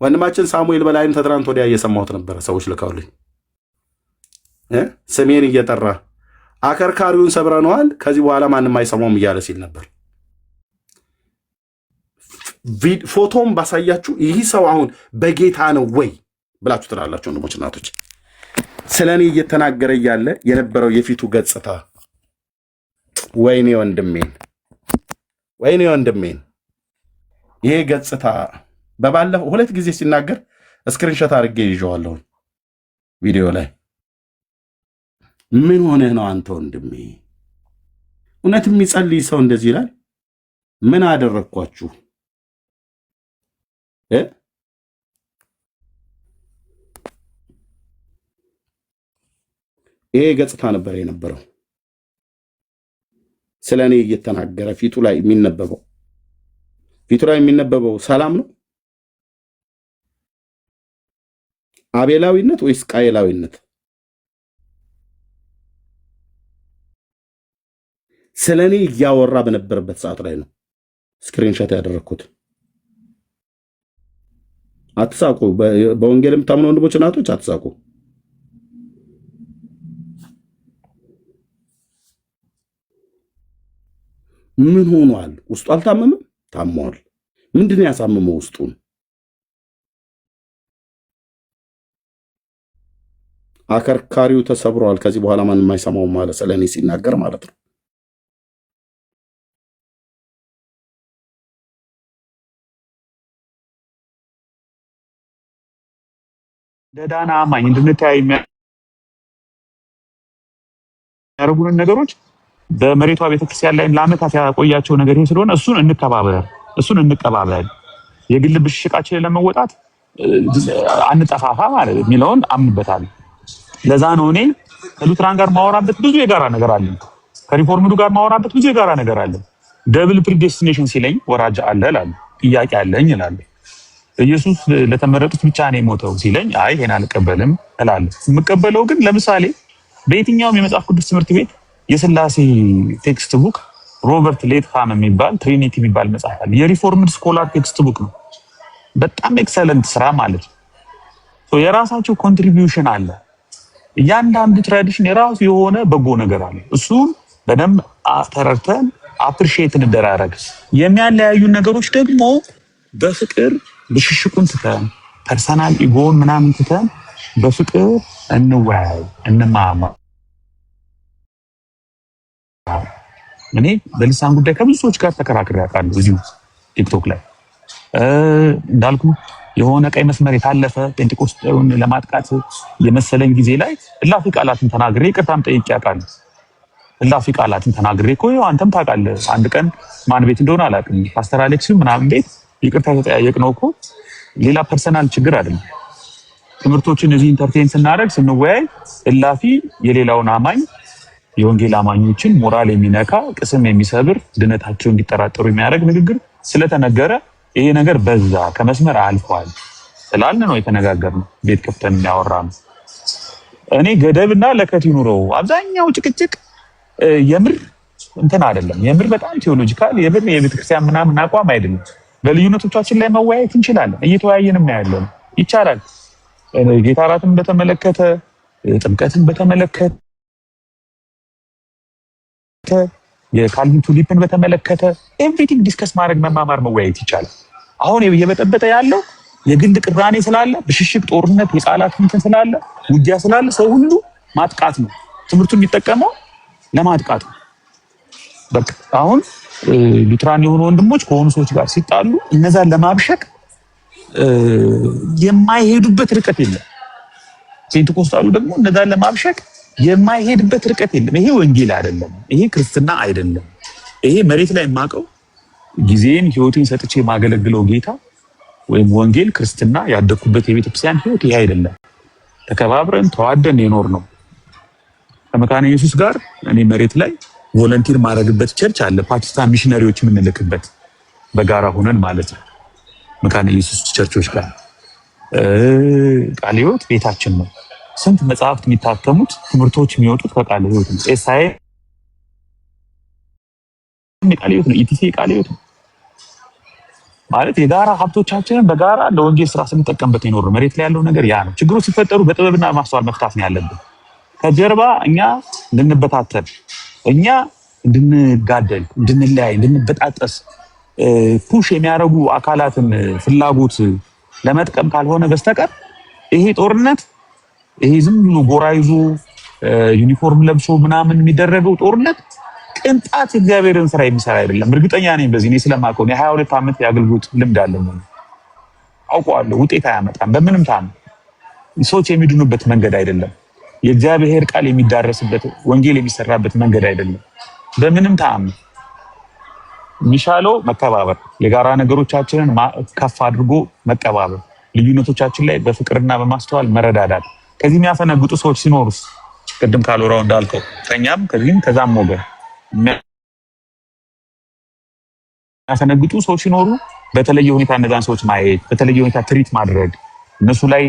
ወንድማችን ሳሙኤል በላይም ተትናንት ወዲያ እየሰማሁት ነበረ። ሰዎች ልከውልኝ ስሜን እየጠራ አከርካሪውን ሰብረነዋል፣ ከዚህ በኋላ ማንም አይሰማውም እያለ ሲል ነበር። ፎቶም ባሳያችሁ ይህ ሰው አሁን በጌታ ነው ወይ ብላችሁ ትላላችሁ ወንድሞች እናቶች። ስለ እኔ እየተናገረ እያለ የነበረው የፊቱ ገጽታ ወይኔ ወንድሜን፣ ወይኔ ወንድሜን፣ ይሄ ገጽታ በባለፈው 2 ጊዜ ሲናገር ስክሪንሾት አድርጌ ይዤዋለሁ ቪዲዮ ላይ። ምን ሆነህ ነው አንተ ወንድሜ? እውነት የሚጸልይ ሰው እንደዚህ ይላል? ምን አደረግኳችሁ? ይሄ ገጽታ ነበር የነበረው። ስለ እኔ እየተናገረ ፊቱ ላይ የሚነበበው ሰላም ነው? አቤላዊነት ወይስ ቃየላዊነት? ስለ እኔ እያወራ በነበረበት ሰዓት ላይ ነው ስክሪንሾት ያደረግኩት። አትሳቁ። በወንጌል የምታምኑ ወንድሞች እናቶች አትሳቁ። ምን ሆኗል? ውስጡ አልታመመም? ታሟል። ምንድን ያሳመመው ውስጡን? አከርካሪው ተሰብሯል፣ ከዚህ በኋላ ማንም የማይሰማው ማለት ስለ እኔ ሲናገር ማለት ነው። ለዳና አማኝ እንድንታይ የሚያደርጉን ነገሮች በመሬቷ ቤተክርስቲያን ላይ ለዓመታት ያቆያቸው ነገር ይሄ ስለሆነ እሱን እንቀባበል፣ የግል ብሽሽቃችንን ለመወጣት አንጠፋፋ ማለት የሚለውን አምንበታለሁ። ለዛ ነው እኔ ከሉትራን ጋር ማወራበት ብዙ የጋራ ነገር አለ፣ ከሪፎርምዱ ጋር ማወራበት ብዙ የጋራ ነገር አለ። ደብል ፕሪዴስቲኔሽን ሲለኝ ወራጅ አለ እላለሁ፣ ጥያቄ አለኝ እላለሁ። ኢየሱስ ለተመረጡት ብቻ ነው የሞተው ሲለኝ አይ ይሄን አልቀበልም እላለሁ። የምቀበለው ግን ለምሳሌ በየትኛውም የመጽሐፍ ቅዱስ ትምህርት ቤት የሥላሴ ቴክስት ቡክ ሮበርት ሌትሃም የሚባል ትሪኒቲ የሚባል መጽሐፍ አለ። የሪፎርምድ ስኮላር ቴክስት ቡክ ነው። በጣም ኤክሰለንት ስራ ማለት ነው። የራሳቸው ኮንትሪቢዩሽን አለ። እያንዳንዱ ትራዲሽን የራሱ የሆነ በጎ ነገር አለ። እሱን በደንብ ተረድተን አፕሪሺየት እንደራረግ። የሚያለያዩን ነገሮች ደግሞ በፍቅር ብሽሽቁን ትተን ፐርሰናል ኢጎን ምናምን ትተን በፍቅር እንወያይ፣ እንማማ። እኔ በልሳን ጉዳይ ከብዙ ሰዎች ጋር ተከራክሬ አውቃለሁ። እዚሁ ቲክቶክ ላይ እንዳልኩ የሆነ ቀይ መስመር የታለፈ ጴንጤቆስጤውን ለማጥቃት የመሰለኝ ጊዜ ላይ እላፊ ቃላትን ተናግሬ ይቅርታም ጠይቄ አውቃለሁ። እላፊ ቃላትን ተናግሬ እኮ አንተም ታውቃለህ። አንድ ቀን ማን ቤት እንደሆነ አላውቅም፣ ፓስተር አሌክስ ምናምን ቤት ይቅርታ ተጠያየቅነው እኮ ሌላ ፐርሰናል ችግር አይደለም። ትምህርቶችን እዚህ ኢንተርቴን ስናደርግ ስንወያይ እላፊ የሌላውን አማኝ የወንጌል አማኞችን ሞራል የሚነካ ቅስም የሚሰብር ድነታቸው እንዲጠራጠሩ የሚያደርግ ንግግር ስለተነገረ ይሄ ነገር በዛ ከመስመር አልፏል ስላልን ነው የተነጋገርነው። ቤት ከፍተን ያወራነው። እኔ ገደብና ለከት ይኑረው። አብዛኛው ጭቅጭቅ የምር እንትን አይደለም። የምር በጣም ቴዎሎጂካል የምር የቤተክርስቲያን ምናምን አቋም አይደለም። በልዩነቶቻችን ላይ መወያየት እንችላለን። እየተወያየንም ያለን ይቻላል። ጌታ እራትን በተመለከተ፣ ጥምቀትን በተመለከተ፣ የካልቪን ቱሊፕን በተመለከተ ኤቭሪቲንግ ዲስከስ ማድረግ፣ መማማር፣ መወያየት ይቻላል። አሁን እየበጠበጠ ያለው የግል ቅራኔ ስላለ፣ ብሽሽቅ፣ ጦርነት፣ የቃላት እንትን ስላለ፣ ውጊያ ስላለ ሰው ሁሉ ማጥቃት ነው። ትምህርቱን የሚጠቀመው ለማጥቃት ነው። በቃ አሁን ሉትራን የሆኑ ወንድሞች ከሆኑ ሰዎች ጋር ሲጣሉ እነዛን ለማብሸቅ የማይሄዱበት ርቀት የለም። ፔንቴኮስታሉ ደግሞ እነዛን ለማብሸቅ የማይሄድበት ርቀት የለም። ይሄ ወንጌል አይደለም። ይሄ ክርስትና አይደለም። ይሄ መሬት ላይ የማውቀው ጊዜን ህይወቴን ሰጥቼ የማገለግለው ጌታ ወይም ወንጌል ክርስትና ያደኩበት የቤተክርስቲያን ህይወት ይሄ አይደለም። ተከባብረን ተዋደን የኖር ነው። ከመካነ ኢየሱስ ጋር እኔ መሬት ላይ ቮለንቲር ማድረግበት ቸርች አለ። ፓኪስታን ሚሽነሪዎች የምንልክበት በጋራ ሆነን ማለት ነው። መካነ ኢየሱስ ቸርቾች ጋር ቃለ ሕይወት ቤታችን ነው። ስንት መጽሐፍት የሚታተሙት ትምህርቶች የሚወጡት ከቃለ ሕይወት ነው። ኤስአይ ቃለ ሕይወት ነው። ኢቲሲ ቃለ ሕይወት ነው። ማለት የጋራ ሀብቶቻችንን በጋራ ለወንጌል ስራ ስንጠቀምበት ይኖር። መሬት ላይ ያለው ነገር ያ ነው። ችግሮች ሲፈጠሩ በጥበብና ማስተዋል መፍታት ነው ያለብን። ከጀርባ እኛ እንድንበታተን፣ እኛ እንድንጋደል፣ እንድንለያይ፣ እንድንበጣጠስ ፑሽ የሚያደርጉ አካላትን ፍላጎት ለመጥቀም ካልሆነ በስተቀር ይሄ ጦርነት ይሄ ዝም ብሎ ጎራ ይዞ ዩኒፎርም ለብሶ ምናምን የሚደረገው ጦርነት ቅንጣት እግዚአብሔርን ስራ የሚሰራ አይደለም። እርግጠኛ ነኝ በዚህ እኔ ስለማውቀው ነው። 22 ዓመት የአገልግሎት ልምድ አለኝ። አውቀዋለሁ። ውጤት አያመጣም በምንም ታም። ሰዎች የሚድኑበት መንገድ አይደለም። የእግዚአብሔር ቃል የሚዳረስበት ወንጌል የሚሰራበት መንገድ አይደለም በምንም ታም። የሚሻለው መከባበር፣ የጋራ ነገሮቻችንን ከፍ አድርጎ መቀባበር፣ ልዩነቶቻችን ላይ በፍቅርና በማስተዋል መረዳዳት። ከዚህ የሚያፈነግጡ ሰዎች ሲኖሩስ ቅድም ካልወራው እንዳልከው ከኛም ከዚህም ከዛም ወገን የሚያፈነግጡ ሰዎች ሲኖሩ በተለየ ሁኔታ እነዛን ሰዎች ማየት፣ በተለየ ሁኔታ ትሪት ማድረግ፣ እነሱ ላይ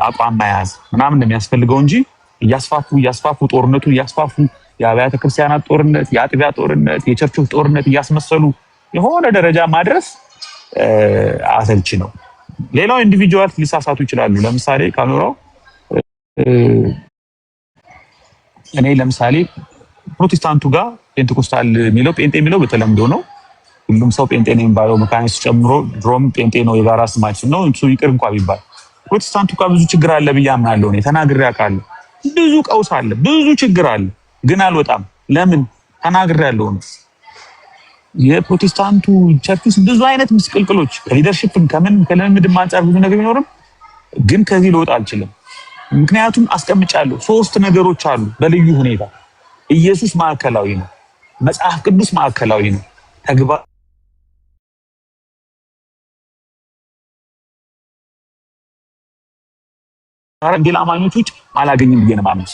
አቋም መያዝ ምናምን እንደሚያስፈልገው እንጂ እያስፋፉ ጦርነቱን እያስፋፉ የአብያተ ክርስቲያናት ጦርነት፣ የአጥቢያ ጦርነት፣ የቸርቾች ጦርነት እያስመሰሉ የሆነ ደረጃ ማድረስ አሰልቺ ነው። ሌላው ኢንዲቪጁዋል ሊሳሳቱ ይችላሉ። ለምሳሌ ካኖራው እኔ ለምሳሌ ፕሮቴስታንቱ ጋር ፔንቴኮስታል የሚለው ጴንጤ የሚለው በተለምዶ ነው። ሁሉም ሰው ጴንጤ ነው የሚባለው መካኒስት ጨምሮ ድሮም ጴንጤ ነው የጋራ ስማችን ነው። እሱ ይቅር እንኳን ቢባል ፕሮቴስታንቱ ጋር ብዙ ችግር አለ ብዬ አምናለሁ። እኔ ተናግሬ አውቃለሁ። ብዙ ቀውስ አለ፣ ብዙ ችግር አለ፣ ግን አልወጣም። ለምን ተናግሬ ያለው ነው። የፕሮቴስታንቱ ቸርች ውስጥ ብዙ አይነት ምስቅልቅሎች ከሊደርሺፕም ከልምምድም አንጻር ብዙ ነገር ቢኖርም ግን ከዚህ ልወጣ አልችልም። ምክንያቱም አስቀምጫለሁ። 3 ነገሮች አሉ በልዩ ሁኔታ። ኢየሱስ ማዕከላዊ ነው። መጽሐፍ ቅዱስ ማዕከላዊ ነው። ተግባር ወንጌል አማኞች ውጭ አላገኝም ብዬ ነው የማምነው።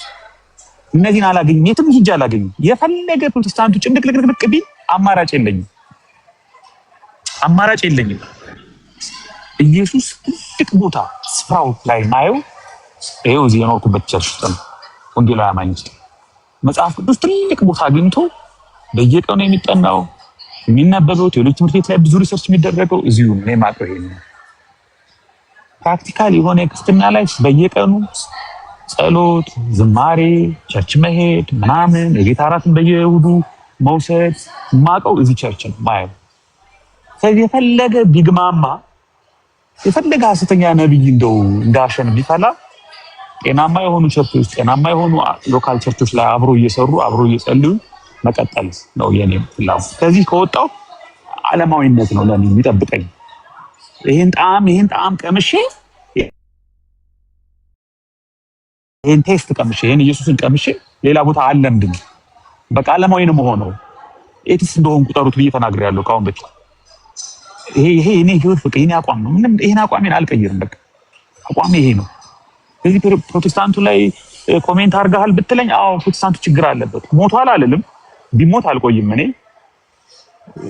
እነዚህን አላገኝም፣ የትም ሂጅ አላገኝም። የፈለገ ፕሮቴስታንቱ ጭንቅልቅልቅልቅ ቢል አማራጭ የለኝም። ኢየሱስ ትልቅ ቦታ ስፍራው ላይ ማየው ይሄው እዚህ የኖርኩበት ቸርች ውስጥ ነው። ወንጌላዊ አማኝ ውስጥ መጽሐፍ ቅዱስ ትልቅ ቦታ አግኝቶ በየቀኑ የሚጠናው የሚነበበው ቴዎሎጂ ትምህርት ቤት ላይ ብዙ ሪሰርች የሚደረገው እዚሁ ነው። እኔ የማውቀው ይሄን ነው። ፕራክቲካል የሆነ ክርስትና ላይ በየቀኑ ጸሎት፣ ዝማሬ፣ ቸርች መሄድ ምናምን የጌታ እራትን በየእሑዱ መውሰድ የማውቀው እዚህ ቸርች ነው ማየው። ስለዚህ የፈለገ ቢግማማ የፈለገ ሐሰተኛ ነብይ እንደው እንዳሸን ቢፈላ ጤናማ የሆኑ ቸርቾች፣ ጤናማ የሆኑ ሎካል ቸርቾች ላይ አብሮ እየሰሩ አብሮ እየጸልዩ መቀጠል ነው የኔ ፍላጎት። ከዚህ ከወጣው ዓለማዊነት ነው ለኔ የሚጠብቀኝ። ይሄን ጣዕም ቀምሼ ይሄን ቴስት ቀምሼ ይሄን ኢየሱስን ቀምሼ ሌላ ቦታ አልለምድም። በቃ ዓለማዊ ነው የምሆነው። ኤቲስ እንደሆን ቁጠሩት ብዬ ተናግሬያለሁ ካሁን በፊት። ይሄ እኔ ህይወት በቃ የኔ አቋም ነው። ምንም ይሄን አቋሜን አልቀይርም። በቃ አቋሜ ይሄ ነው። ስለዚህ ፕሮቴስታንቱ ላይ ኮሜንት አድርገሃል ብትለኝ፣ አዎ ፕሮቴስታንቱ ችግር አለበት። ሞቷል አልልም፣ ቢሞት አልቆይም። እኔ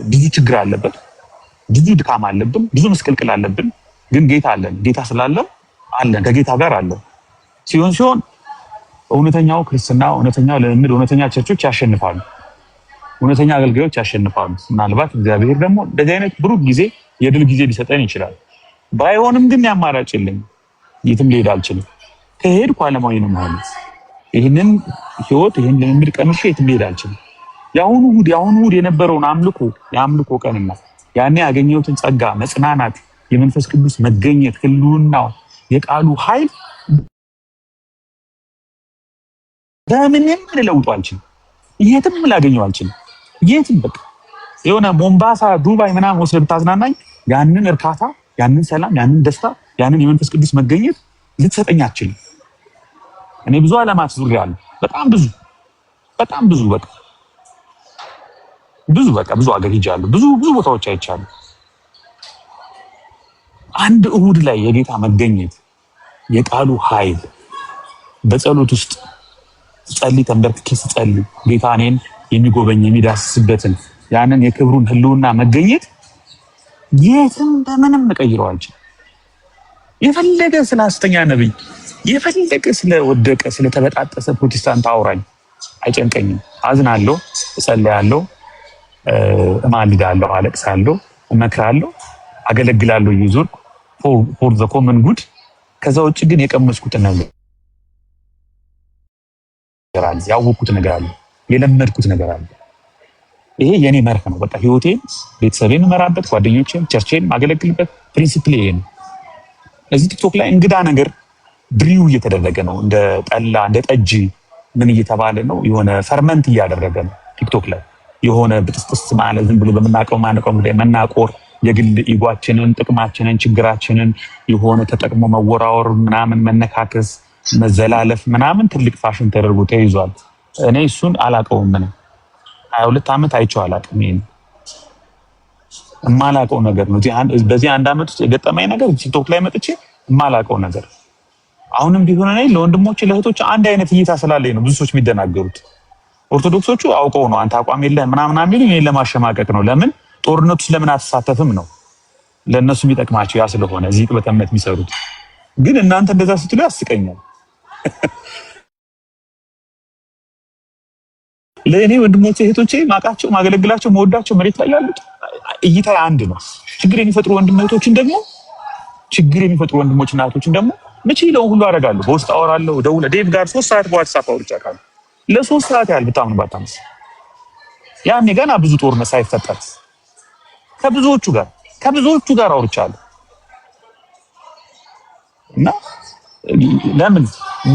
ብዙ ችግር አለበት፣ ብዙ ድካም አለብን፣ ብዙ መስቀልቅል አለብን። ግን ጌታ አለን። ጌታ ስላለ አለን፣ ከጌታ ጋር አለን። ሲሆን እውነተኛው ክርስትና፣ እውነተኛው ልምምድ፣ እውነተኛ ቸርቾች ያሸንፋሉ። እውነተኛ አገልጋዮች ያሸንፋሉ። ምናልባት እግዚአብሔር ደግሞ እንደዚህ አይነት ብሩክ ጊዜ የድል ጊዜ ሊሰጠን ይችላል። ባይሆንም ግን ያማራጭ የለኝም። የትም ልሄድ አልችልም። ከሄድኩ ዓለማዊ ነው ማለት። ይህንን ህይወት ይህን ልምምድ ቀምሼ የትም ልሄድ አልችልም። የአሁኑ እሑድ የነበረውን የአምልኮ ቀንና ያኔ ያገኘሁትን ጸጋ፣ መጽናናት፣ የመንፈስ ቅዱስ መገኘት፣ ህልውናው፣ የቃሉ ኃይል በምንም ልለውጠው አልችልም። የትም ላገኘው አልችልም። የትም በቃ የሆነ ሞምባሳ፣ ዱባይ ምናምን ወስደህ ብታዝናናኝ ያንን እርካታ፣ ያንን ሰላም፣ ያንን ደስታ፣ ያንን የመንፈስ ቅዱስ መገኘት ልትሰጠኝ አትችልም። እኔ ብዙ ዓለማት ዙሪያለሁ። በጣም ብዙ ብዙ ሀገር ሄጃለሁ። ብዙ ቦታዎች አይቻለሁ። አንድ እሑድ ላይ የጌታ መገኘት፣ የቃሉ ኃይል፣ በጸሎት ውስጥ ጸልይ፣ ተንበርክኬ ስጸልይ ጌታ እኔን የሚጎበኝ የሚዳስስበትን ያንን የክብሩን ህልውና መገኘት የትም በምንም እቀይረው አልችልም። የፈለገ ስለ ሐሰተኛ ነብይ፣ የፈለገ ስለወደቀ ስለተበጣጠሰ ፕሮቴስታንት አውራኝ አይጨንቀኝም። አዝናለሁ፣ እጸልያለሁ፣ እማልዳለሁ፣ አለቅሳለሁ፣ እመክራለሁ። አገለግላለሁ ይዙር ፎር ዘ ኮመን ጉድ። ከዛ ውጭ ግን የቀመስኩት ነገር አለ፣ ያወቅኩት ነገር አለ፣ የለመድኩት ነገር አለ። ይሄ የኔ መርህ ነው። በቃ ህይወቴን፣ ቤተሰቤን መራበት፣ ጓደኞቼን፣ ቸርቼን ማገለግልበት ፕሪንሲፕል ይሄ ነው። እዚህ ቲክቶክ ላይ እንግዳ ነገር ብሪው እየተደረገ ነው። እንደ ጠላ እንደ ጠጅ ምን እየተባለ ነው? የሆነ ፈርመንት እያደረገ ነው ቲክቶክ ላይ የሆነ ብጥስጥስ ማለት ዝም ብሎ በምናቀው ጉዳይ መናቆር፣ የግል ኢጓችንን፣ ጥቅማችንን፣ ችግራችንን የሆነ ተጠቅሞ መወራወር ምናምን፣ መነካከስ፣ መዘላለፍ ምናምን ትልቅ ፋሽን ተደርጎ ተይዟል። እኔ እሱን አላቀውም። ምን 22 ዓመት አይቼው አላቅም። ይሄን የማላቀው ነገር ነው። በዚህ አንድ ዓመት ውስጥ የገጠመኝ ነገር ቲክቶክ ላይ መጥቼ የማላቀው ነገር። አሁንም ቢሆን እኔ ለወንድሞቼ ለእህቶቼ አንድ አይነት እይታ ስላለኝ ነው ብዙ ሰዎች የሚደናገሩት። ኦርቶዶክሶቹ አውቀው ነው አንተ አቋም የለህም ምናምን የሚሉ እኔን ለማሸማቀቅ ነው። ለምን ጦርነቱ ስለምን አትሳተፍም ነው ለእነሱ የሚጠቅማቸው ያ ስለሆነ እዚህ በተመት የሚሰሩት። ግን እናንተ እንደዛ ስትሉ ያስቀኛል። ለእኔ ወንድሞቼ እህቶቼ ማቃቸው ማገለግላቸው መወዳቸው መሬት ላይ ያሉት እይታ አንድ ነው። ችግር የሚፈጥሩ ወንድም እህቶችን ደግሞ ችግር የሚፈጥሩ ወንድሞችና እህቶችን ደግሞ ምችለው ሁሉ አደርጋለሁ። በውስጥ አወራለሁ። ደውለ ዴቭ ጋር 3 ሰዓት በዋትስአፕ አውርቻለሁ። ለ3 ሰዓት ያህል ብታምኑ ባታምስ ያኔ ገና ብዙ ጦርነት ሳይፈጠር ከብዙዎቹ ጋር አውርቻለሁ። እና ለምን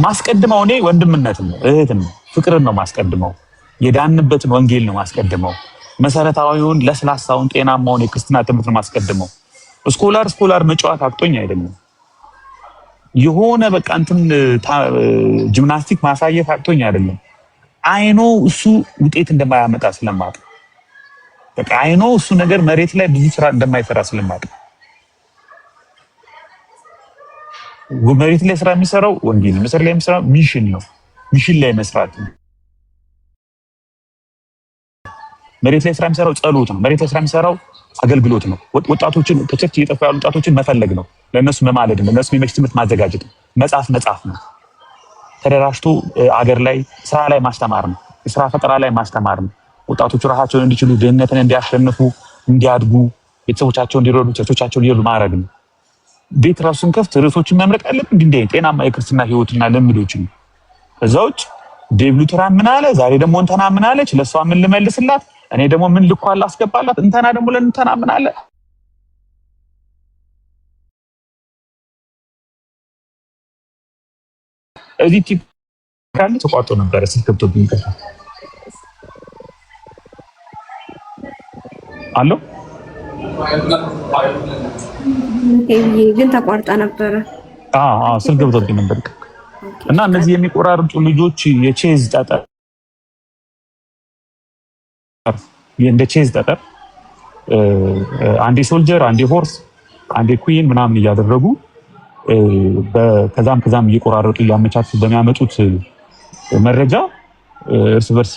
ማስቀድመው እኔ ወንድምነትን ነው እህትን ነው ፍቅርን ነው ማስቀድመው። የዳንበትን ወንጌል ነው ማስቀድመው። መሰረታዊውን ለስላሳውን ጤናማውን የክርስትና ትምህርት ነው ማስቀድመው። ስኮላር መጫወት አቅቶኝ አይደለም። የሆነ በቃ እንትን ጂምናስቲክ ማሳየት አቅቶኝ አይደለም። አይኖ እሱ ውጤት እንደማያመጣ ስለማውቅ፣ በቃ አይኖ እሱ ነገር መሬት ላይ ብዙ ስራ እንደማይሰራ ስለማውቅ፣ መሬት ላይ ስራ የሚሰራው ወንጌል መሰረት ላይ የሚሰራው ሚሽን ነው። ሚሽን ላይ መስራት ነው። መሬት ላይ ስራ የሚሰራው ጸሎት ነው። መሬት ላይ ስራ የሚሰራው አገልግሎት ነው። ወጣቶችን ከቸርች እየጠፉ ያሉ ወጣቶችን መፈለግ ነው። ለእነሱ መማለድ ነው። ለእነሱ የሚመች ትምህርት ማዘጋጀት ነው። መጽሐፍ ነው። ተደራጅቶ አገር ላይ ስራ ላይ ማስተማር ነው። የስራ ፈጠራ ላይ ማስተማር ነው። ወጣቶቹ ራሳቸውን እንዲችሉ፣ ድህነትን እንዲያሸንፉ፣ እንዲያድጉ፣ ቤተሰቦቻቸውን እንዲረዱ፣ ቸርቾቻቸውን እንዲረዱ ማድረግ ነው። ቤት ራሱን ከፍት ርዕሶችን መምረጥ ያለብን እንደ ጤናማ የክርስትና ህይወትና ልምዶችን ነው። ከዛ ውጭ ዴቭ ሉተራን ምን አለ፣ ዛሬ ደግሞ እንተና ምን አለች፣ ለሷ ምን ልመልስላት፣ እኔ ደግሞ ምን ልኳል አስገባላት፣ እንተና ደግሞ ለእንተና ምን አለ። እዚህ ካለ ተቋርጦ ነበር ስልክ ገብቶብኝ አሎ ግን ተቋርጣ ነበረ። ስልክ ገብቶብኝ ነበር። እና እነዚህ የሚቆራርጡ ልጆች የቼዝ ጠጠር እንደ ቼዝ ጠጠር አንዴ ሶልጀር፣ አንዴ ሆርስ፣ አንዴ ኩዊን ምናምን እያደረጉ ከዛም እየቆራረጡ እያመቻቹ በሚያመጡት መረጃ እርስ በርስ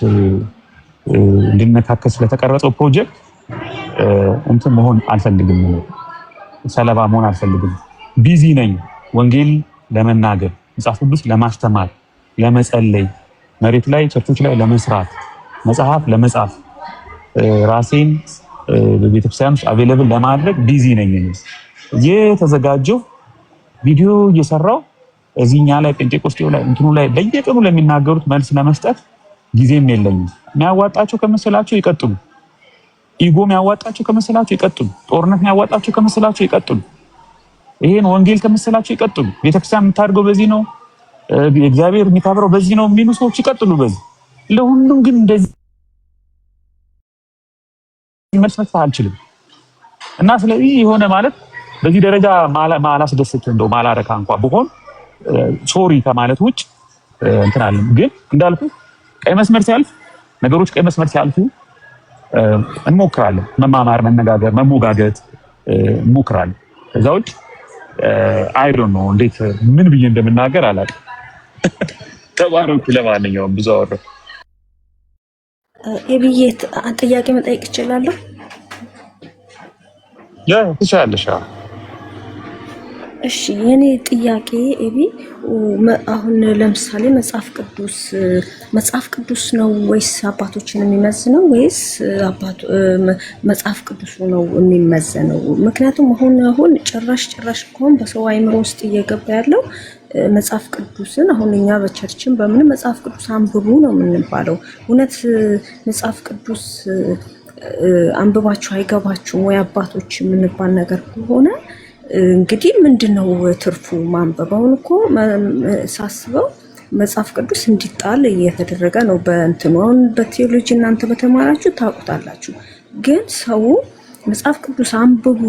እንድንነካከስ ስለተቀረጸው ፕሮጀክት እንትን መሆን አልፈልግም፣ ሰለባ መሆን አልፈልግም። ቢዚ ነኝ ወንጌል ለመናገር፣ መጽሐፍ ቅዱስ ለማስተማር፣ ለመጸለይ፣ መሬት ላይ ቸርቾች ላይ ለመስራት፣ መጽሐፍ ለመጻፍ፣ ራሴን በቤተክርስቲያን ውስጥ አቬለብል ለማድረግ ቢዚ ነኝ። የተዘጋጀው ቪዲዮ እየሰራው እዚህኛ ላይ ጴንጤቆስጤው ላይ እንትኑ ላይ በየቀኑ ለሚናገሩት መልስ ለመስጠት ጊዜም የለኝም። የሚያዋጣቸው ከመሰላቸው ይቀጥሉ። ኢጎ የሚያዋጣቸው ከመሰላቸው ይቀጥሉ። ጦርነት የሚያዋጣቸው ከመሰላቸው ይቀጥሉ። ይሄን ወንጌል ከመሰላቸው ይቀጥሉ። ቤተክርስቲያን የምታድገው በዚህ ነው፣ እግዚአብሔር የሚከብረው በዚህ ነው የሚሉ ሰዎች ይቀጥሉ በዚህ። ለሁሉም ግን እንደዚህ መልስ መስጠት አልችልም። እና ስለዚህ የሆነ ማለት በዚህ ደረጃ ማላስደስት እንደው ማላረካ እንኳን ብሆን ሶሪ ከማለት ውጭ እንትን አለ። ግን እንዳልኩ ቀይ መስመር ሲያልፍ ነገሮች ቀይ መስመር ሲያልፉ እንሞክራለን። መማማር፣ መነጋገር፣ መሞጋገት እንሞክራለን። ከዛ ውጭ አይ ዶንት ኖ እንዴት ምን ብዬ እንደምናገር አላውቅም። ተባረኩ። ለማንኛውም ብዙ አወራሁ። ኤቢዬ ጥያቄ መጠየቅ እችላለሁ? ትችላለሽ። እሺ የኔ ጥያቄ ኤቢ አሁን ለምሳሌ መጽሐፍ ቅዱስ ነው ወይስ አባቶችን የሚመዝነው ወይስ መጽሐፍ ቅዱሱ ነው የሚመዘነው? ምክንያቱም አሁን ጭራሽ እንኳን በሰው አይምሮ ውስጥ እየገባ ያለው መጽሐፍ ቅዱስን አሁን እኛ በቸርችን በምን መጽሐፍ ቅዱስ አንብቡ ነው የምንባለው። እውነት መጽሐፍ ቅዱስ አንብባችሁ አይገባችሁም ወይ አባቶች የምንባል ነገር ከሆነ እንግዲህ ምንድነው ትርፉ ማንበብ? አሁን እኮ ሳስበው መጽሐፍ ቅዱስ እንዲጣል እየተደረገ ነው በእንትኑ። አሁን በቴዎሎጂ እናንተ በተማራችሁ ታውቁታላችሁ። ግን ሰው መጽሐፍ ቅዱስ አንብቡ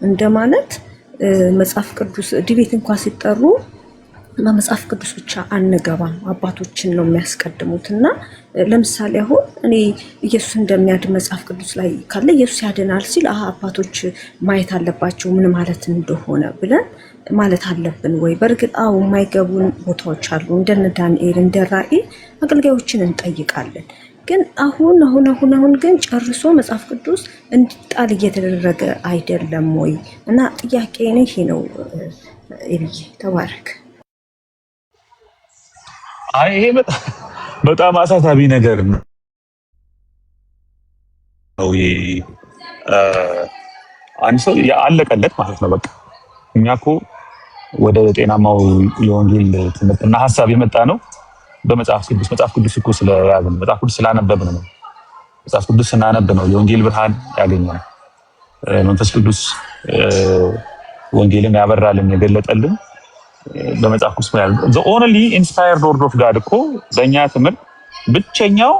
እንደማለት መጽሐፍ ቅዱስ ዲቤት እንኳን ሲጠሩ በመጽሐፍ ቅዱስ ብቻ አንገባም፣ አባቶችን ነው የሚያስቀድሙት። እና ለምሳሌ አሁን እኔ ኢየሱስ እንደሚያድን መጽሐፍ ቅዱስ ላይ ካለ ኢየሱስ ያድናል ሲል አባቶች ማየት አለባቸው ምን ማለት እንደሆነ ብለን ማለት አለብን ወይ? በእርግጥ የማይገቡን ቦታዎች አሉ። እንደነ ዳንኤል እንደ ራእይ አገልጋዮችን እንጠይቃለን። ግን አሁን ግን ጨርሶ መጽሐፍ ቅዱስ እንዲጣል እየተደረገ አይደለም ወይ? እና ጥያቄ ነው ይሄ ነው። ኤብዬ ተባረክ። ይሄ በጣም አሳሳቢ ነገር ነው። አንድ ሰው ያለቀለት ማለት ነው። በቃ እኛ እኮ ወደ ጤናማው የወንጌል ትምህርትና ሀሳብ የመጣ ነው በመጽሐፍ ቅዱስ እኮ ስለያዝን መጽሐፍ ቅዱስ ስላነበብን ነው። መጽሐፍ ቅዱስ ስናነብ ነው የወንጌል ብርሃን ያገኘነው። መንፈስ ቅዱስ ወንጌልን ያበራልን የገለጠልን በመጽሐፍ ቅዱስ ማለት ነው። the only inspired word of God እኮ በእኛ ትምህርት ብቸኛው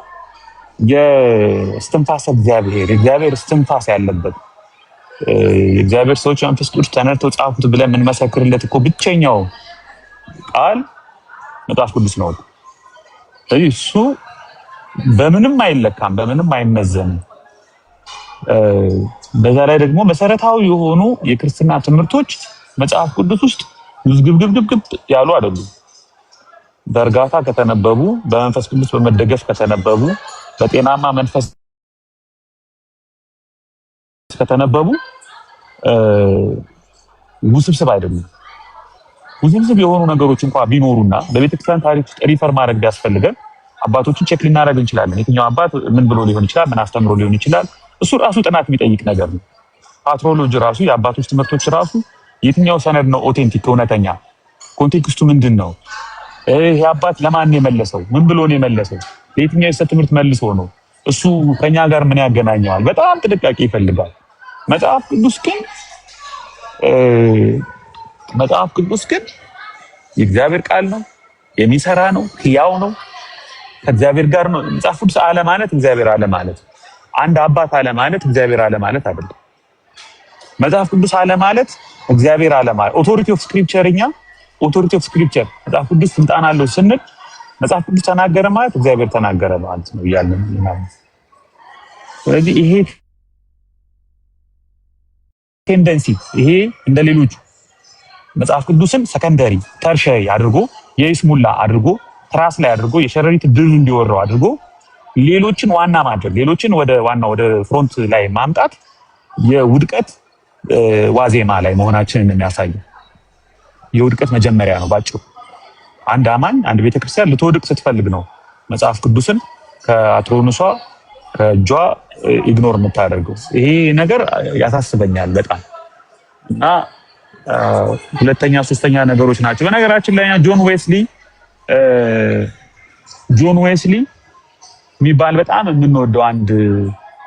የእስትንፋሰ እግዚአብሔር እስትንፋስ ያለበት የእግዚአብሔር ሰዎች መንፈስ ቅዱስ ተነድተው ጻፉት ብለን የምንመሰክርለት እኮ ብቸኛው ቃል መጽሐፍ ቅዱስ ነው። እሱ በምንም አይለካም፣ በምንም አይመዘንም። በዛ ላይ ደግሞ መሰረታዊ የሆኑ የክርስትና ትምህርቶች መጽሐፍ ቅዱስ ውስጥ ግብግብ ያሉ አይደሉም። በእርጋታ ከተነበቡ፣ በመንፈስ ቅዱስ በመደገፍ ከተነበቡ፣ በጤናማ መንፈስ ከተነበቡ ውስብስብ አይደሉም። ውስብስብ የሆኑ ነገሮች እንኳን ቢኖሩና በቤተክርስቲያን ታሪክ ውስጥ ሪፈር ማድረግ ቢያስፈልገን አባቶችን ቼክ ልናደርግ እንችላለን። የትኛው አባት ምን ብሎ ሊሆን ይችላል፣ ምን አስተምሮ ሊሆን ይችላል። እሱ ራሱ ጥናት የሚጠይቅ ነገር ነው። ፓትሮሎጂ ራሱ የአባቶች ትምህርቶች ራሱ የትኛው ሰነድ ነው ኦቴንቲክ እውነተኛ፣ ኮንቴክስቱ ምንድን ነው፣ ይሄ አባት ለማን የመለሰው፣ ምን ብሎ ነው የመለሰው፣ ለየትኛው የሰ ትምህርት መልሶ ነው፣ እሱ ከኛ ጋር ምን ያገናኘዋል? በጣም ጥንቃቄ ይፈልጋል። መጽሐፍ ቅዱስ ግን የእግዚአብሔር ቃል ነው፣ የሚሰራ ነው፣ ሕያው ነው፣ ከእግዚአብሔር ጋር ነው። መጽሐፍ ቅዱስ አለ ማለት እግዚአብሔር አለ ማለት፣ አንድ አባት አለ ማለት እግዚአብሔር አለ ማለት አይደለም። መጽሐፍ ቅዱስ አለ ማለት እግዚአብሔር አለ ማለት ኦቶሪቲ ኦፍ ስክሪፕቸር መጽሐፍ ቅዱስ ስልጣን አለው ስንል መጽሐፍ ቅዱስ ተናገረ ማለት እግዚአብሔር ተናገረ ማለት ነው እያለን ማለት። ስለዚህ ይሄ ቴንደንሲ ይሄ እንደሌሎቹ መጽሐፍ ቅዱስን ሰከንደሪ ተርሸሪ አድርጎ የይስሙላ አድርጎ ትራስ ላይ አድርጎ የሸረሪት ድል እንዲወራው አድርጎ ሌሎችን ዋና ማድረግ ሌሎችን ወደ ፍሮንት ላይ ማምጣት የውድቀት ዋዜማ ላይ መሆናችንን የሚያሳየው የውድቀት መጀመሪያ ነው ባጭሩ። አንድ አማኝ አንድ ቤተክርስቲያን ልትወድቅ ስትፈልግ ነው መጽሐፍ ቅዱስን ከአትሮንሷ ከእጇ ኢግኖር የምታደርገው። ይሄ ነገር ያሳስበኛል በጣም እና ሁለተኛ ሶስተኛ ነገሮች ናቸው። በነገራችን ላይ ጆን ዌስሊ የሚባል በጣም የምንወደው አንድ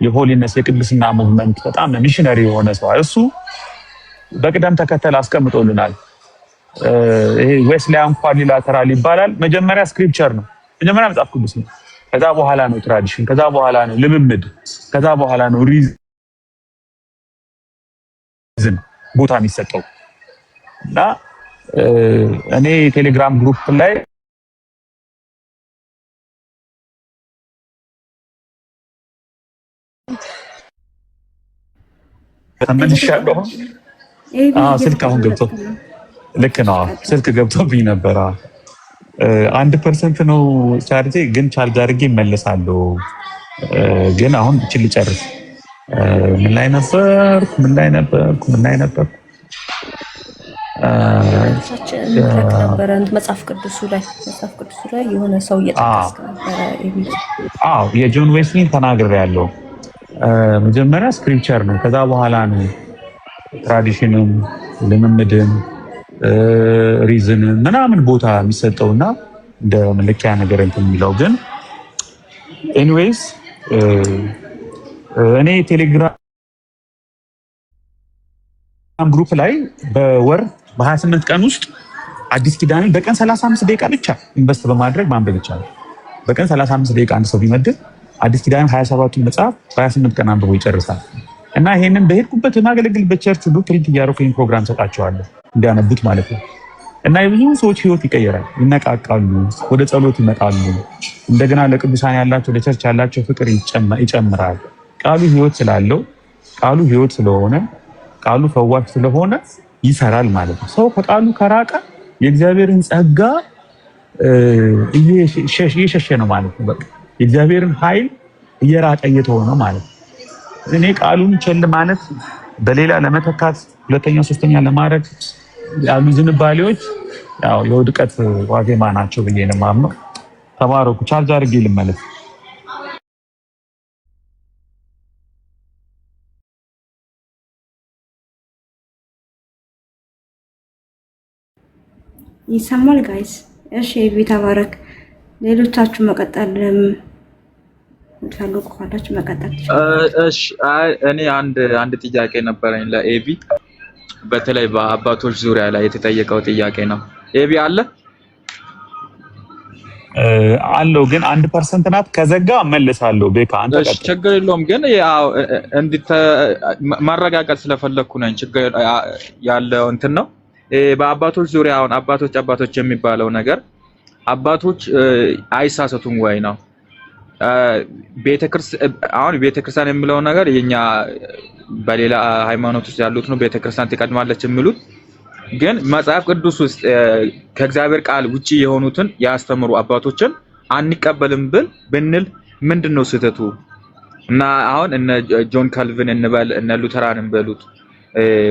የሆሊነስ የቅድስና ሙቭመንት በጣም ሚሽነሪ የሆነ ሰው እሱ በቅደም ተከተል አስቀምጦልናል። ይሄ ዌስሊያን ኳድሪላተራል ይባላል። መጀመሪያ ስክሪፕቸር ነው፣ መጀመሪያ መጽሐፍ ቅዱስ ነው። ከዛ በኋላ ነው ትራዲሽን፣ ከዛ በኋላ ነው ልምምድ፣ ከዛ በኋላ ነው ሪዝን ቦታ የሚሰጠው። እና እኔ ቴሌግራም ግሩፕ ላይ ተመልሻለሁ። ስልክ አሁን ገብቶ ልክ ነው፣ ስልክ ገብቶብኝ ነበር። 1% ነው ቻርጅ፣ ግን ቻርጅ አድርጌ እመለሳለሁ። ግን አሁን እቺ ልጨርስ። ምን ላይ ነበርኩ? ሌሎቻችን እንጠቅ ነበረ መጽሐፍ ቅዱሱ ላይ የሆነ ሰው እየጠቀስክ ነበረ። አዎ የጆን ዌስሊን ተናግሬያለሁ። መጀመሪያ ስክሪፕቸር ነው፣ ከዛ በኋላ ነው ትራዲሽንም ልምምድም ሪዝንም ምናምን ቦታ የሚሰጠውና እንደ መለኪያ ነገር እንትን የሚለው ግን ኤኒዌይስ እኔ ቴሌግራም ግሩፕ ላይ በወር በ28 ቀን ውስጥ አዲስ ኪዳንን በቀን 35 ደቂቃ ብቻ ኢንቨስት በማድረግ ማንበብ ይቻላል። በቀን 35 ደቂቃ አንድ ሰው ቢመድብ አዲስ ኪዳንን 27ቱን መጽሐፍ በ28 ቀን አንብቦ ይጨርሳል። እና ይሄንን በሄድኩበት የማገለግልበት ቸርች ሁሉ ፕሪንት እያደረኩ ይሄን ፕሮግራም ሰጣቸዋለሁ እንዲያነቡት ማለት ነው። እና የብዙ ሰዎች ህይወት ይቀየራል፣ ይነቃቃሉ፣ ወደ ጸሎት ይመጣሉ። እንደገና ለቅዱሳን ያላቸው ለቸርች ያላቸው ፍቅር ይጨምራል። ቃሉ ህይወት ስላለው ቃሉ ህይወት ስለሆነ ቃሉ ፈዋሽ ስለሆነ ይሰራል ማለት ነው። ሰው ከቃሉ ከራቀ የእግዚአብሔርን ጸጋ እየሸሸ ነው ማለት ነው። በቃ የእግዚአብሔርን ኃይል እየራቀ እየተወ ነው ማለት ነው። እኔ ቃሉን ቸል ማለት በሌላ ለመተካት ሁለተኛ ሶስተኛ ለማድረግ ያሉ ዝንባሌዎች ያው የውድቀት ዋዜማ ናቸው ብዬ ነው የማምነው። ተባረኩ። ቻርጅ አድርጌ ልመለስ። ይሰማል ጋይስ? እሺ ቤት ተባረክ። ሌሎቻችሁ መቀጠል የምትፈልጉ ካላችሁ መቀጠል ትችላላችሁ። እሺ እኔ አንድ ጥያቄ ነበረኝ ለኤቢ፣ በተለይ በአባቶች ዙሪያ ላይ የተጠየቀው ጥያቄ ነው። ኤቢ አለ አለው ግን 1% ናት። ከዘጋ እመልሳለሁ። ቤካ አንተ ቀጥል። ችግር የለውም ግን ያው ማረጋገጥ ስለፈለኩ ነው። ችግር ያለው እንትን ነው። በአባቶች ዙሪያ አሁን አባቶች የሚባለው ነገር አባቶች አይሳሳቱም ወይ ነው? ቤተክርስቲያን የሚለው ነገር የኛ በሌላ ሃይማኖት ውስጥ ያሉት ነው ቤተክርስቲያን ትቀድማለች የሚሉት፣ ግን መጽሐፍ ቅዱስ ውስጥ ከእግዚአብሔር ቃል ውጪ የሆኑትን ያስተምሩ አባቶችን አንቀበልም ብንል ምንድነው ስህተቱ? እና አሁን እነ ጆን ካልቪን እንበል እነ ሉተራን እንበሉት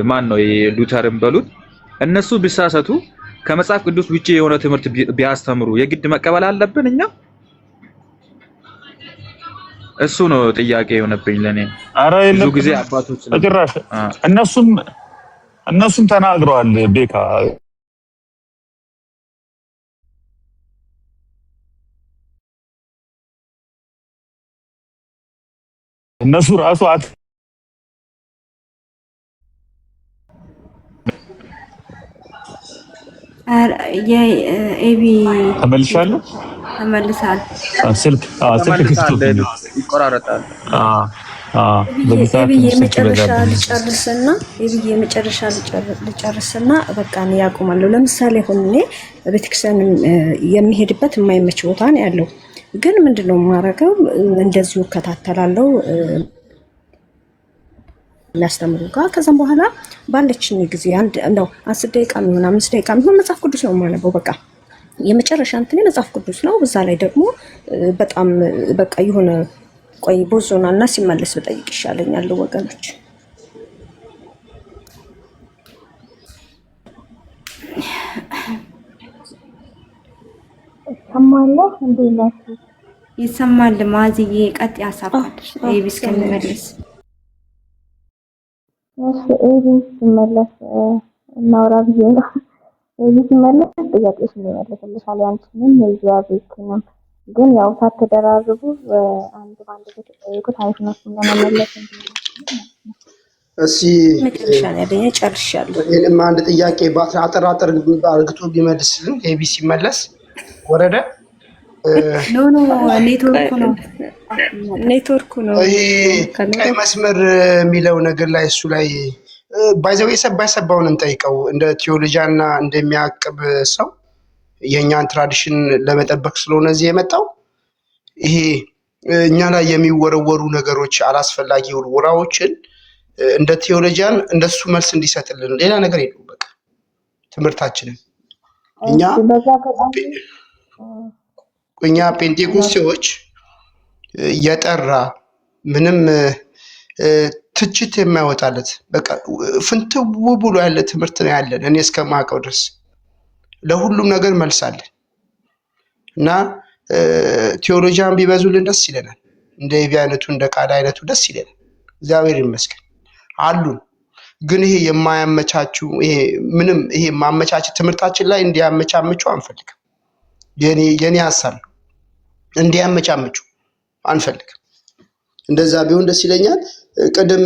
ማን ነው ሉተርን በሉት እነሱ ቢሳሳቱ ከመጽሐፍ ቅዱስ ውጪ የሆነ ትምህርት ቢያስተምሩ የግድ መቀበል አለብን እኛ? እሱ ነው ጥያቄ የሆነብኝ ለኔ። ብዙ ጊዜ አባቶች እነሱም ተናግረዋል። ቤካ እነሱ ራሱ ኤቢ ተመልሻለሁ። ተመልሳል። ስልክ ይቆራረጣል። የመጨረሻ ልጨርስና በቃ ነው ያቆማለሁ። ለምሳሌ አሁን እኔ ቤተክርስቲያን የሚሄድበት የማይመች ቦታ ነው ያለው፣ ግን ምንድነው የማደርገው? እንደዚሁ እከታተላለሁ የሚያስተምሩ ጋር። ከዛም በኋላ ባለችኝ ጊዜ እንደው 10 ደቂቃ የሚሆን 5 ደቂቃ የሚሆን መጽሐፍ ቅዱስ ነው የማነበው። በቃ የመጨረሻ እንትን መጽሐፍ ቅዱስ ነው። በዛ ላይ ደግሞ በጣም በቃ የሆነ ቆይ ቦዞና እና ሲመለስ በጠይቅ ይሻለኛል ወገኖች። ይሰማል። ማዝዬ ቀጥ ያሳባል። ኤቢ እስከሚመለስ ኤቢ ሲመለስ እናውራ ብዬ ነው። ኤቢ ሲመለስ ጥያቄሽ ይመለስልሻል። ያንቺንም የዚያቤትንም ግን ያው ሳትደራርቡ አንድ ባንድ ተጠይቁት አሪፍ ነው ለመመለስ እንዴ። እሺ መጨረሻ ላይ ያደኛ ጨርሻለሁ። እኔም አንድ ጥያቄ አጠራጠር አርግቶ ቢመልስልን ኤቢ ሲመለስ ወረደ ኖ ኔትወርኩ ነው። ይሄ ቀይ መስመር የሚለው ነገር ላይ እሱ ላይ ባይዘው የሰባውን እንጠይቀው እንደ ቴዎሎጂያና እንደሚያቅብ ሰው የኛን ትራዲሽን ለመጠበቅ ስለሆነ እዚህ የመጣው ይሄ እኛ ላይ የሚወረወሩ ነገሮች አላስፈላጊ ውርወራዎችን እንደ ቴዎሎጂያን እንደሱ መልስ እንዲሰጥልን ሌላ ነገር የለውም። በቃ ትምህርታችንን እኛ ፔንቴኮስቴዎች የጠራ ምንም ትችት የማይወጣለት በቃ ፍንትው ብሎ ያለ ትምህርት ነው ያለን። እኔ እስከማውቀው ድረስ ለሁሉም ነገር መልሳለን እና ቴዎሎጂያን ቢበዙልን ደስ ይለናል። እንደ ኤቢ አይነቱ እንደ ቃዳ አይነቱ ደስ ይለናል። እግዚአብሔር ይመስገን አሉን። ግን ይሄ የማያመቻቹ ይሄ ማመቻቸት ትምህርታችን ላይ እንዲያመቻምቹ አንፈልግም። የኔ ሐሳብ እንዲያመቻምቹ አንፈልግም። እንደዛ ቢሆን ደስ ይለኛል። ቅድም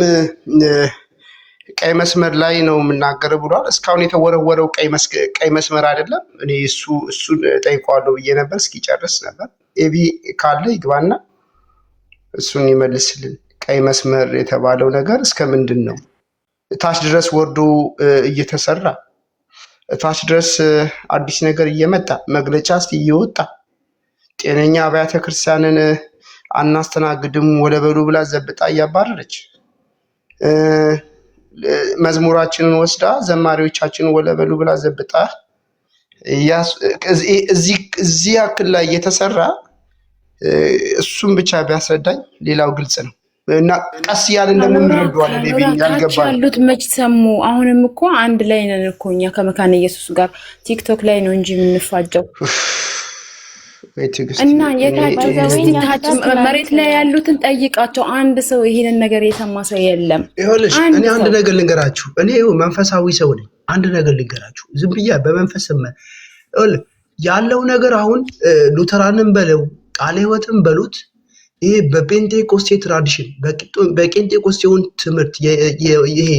ቀይ መስመር ላይ ነው የምናገረው ብሏል። እስካሁን የተወረወረው ቀይ መስመር አይደለም። እኔ እሱን ጠይቀዋለሁ ብዬ ነበር። እስኪጨርስ ነበር። ኤቢ ካለ ይግባና እሱን ይመልስልን። ቀይ መስመር የተባለው ነገር እስከ ምንድን ነው? ታች ድረስ ወርዶ እየተሰራ ታች ድረስ አዲስ ነገር እየመጣ መግለጫ እየወጣ ጤነኛ አብያተ ክርስቲያንን አናስተናግድም ወለበሉ ብላ ዘብጣ እያባረረች መዝሙራችንን ወስዳ ዘማሪዎቻችንን ወለበሉ ብላ ዘብጣ እዚህ ያክል ላይ እየተሰራ እሱም ብቻ ቢያስረዳኝ ሌላው ግልጽ ነው። እና ቀስ እያልን ደግሞ እንረዳዋለን። ያልገባን ያሉት መች ሰሙ። አሁንም እኮ አንድ ላይ ነን እኮ እኛ ከመካነ ኢየሱስ ጋር ቲክቶክ ላይ ነው እንጂ የምንፋጀው እና የታች መሬት ላይ ያሉትን ጠይቃቸው። አንድ ሰው ይሄንን ነገር የሰማ ሰው የለም። ይኸውልሽ እኔ አንድ ነገር ልንገራችሁ። እኔ መንፈሳዊ ሰው ነኝ። አንድ ነገር ልንገራችሁ ዝም ብዬ በመንፈስ ያለው ነገር አሁን ሉተራንን በለው ቃለ ሕይወትን በሉት ይሄ በፔንቴኮስቴ ትራዲሽን በፔንቴኮስቴውን ትምህርት ይሄ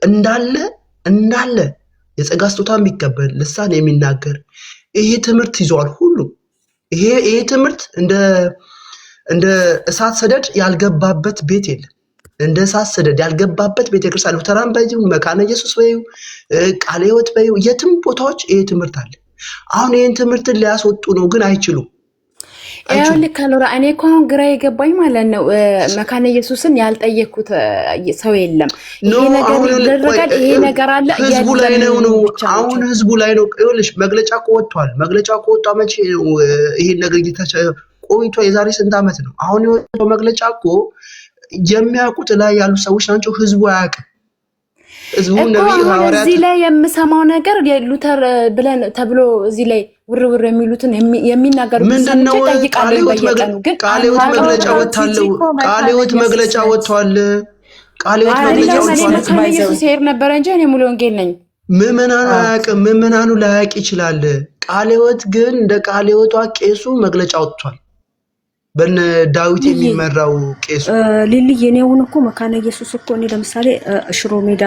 እንዳለ የጸጋ ስጦታ የሚቀበል ልሳን የሚናገር ይሄ ትምህርት ይዟል ሁሉ ይሄ ትምህርት እንደ እሳት ሰደድ ያልገባበት ቤት የለም። እንደ እሳት ሰደድ ያልገባበት ቤተክርስቲያን ሉተራን በይው መካነ ኢየሱስ በይው ቃለ ሕይወት በይው የትም ቦታዎች ይሄ ትምህርት አለ። አሁን ይሄን ትምህርትን ሊያስወጡ ነው ግን አይችሉም። ልክ አልወራ እኔ እኮ አሁን ግራ የገባኝ ማለት ነው መካነ ኢየሱስን ያልጠየኩት ሰው የለም። ይሄ ነገር ይደረጋል፣ ይሄ ነገር አለ ህዝቡ ላይ ነው አሁን ህዝቡ ላይ ነው። ይኸውልሽ መግለጫ እኮ ወጥቷል። መግለጫ እኮ ወጣ መቼ ይሄን ነገር ቆይቶ የዛሬ ስንት ዓመት ነው? አሁን የወጣው መግለጫ እኮ የሚያውቁት ላይ ያሉ ሰዎች ናቸው። ህዝቡ አያውቅም። ህዝቡ ነብይ ሐዋርያት እዚህ ላይ የምሰማው ነገር የሉተር ብለን ተብሎ እዚህ ላይ ውርውር የሚሉትን የሚናገሩ ምንድነው? ቃሌዎት መግለጫ ወጥቷል። ቃሌዎት መግለጫ ወጥቷል። ኢየሱስ ይሄር ነበር እንጂ እኔ ሙሉ ወንጌል ነኝ። ምዕመናኑ አያውቅም። ምዕመናኑ ላያውቅ ይችላል። ቃሌዎት ግን እንደ ቃሌዎቷ ቄሱ መግለጫ ወጥቷል። በነ ዳዊት የሚመራው ቄሱ ሊልዬ እኔ አሁን እኮ መካነ ኢየሱስ እኮ እኔ ለምሳሌ ሽሮ ሜዳ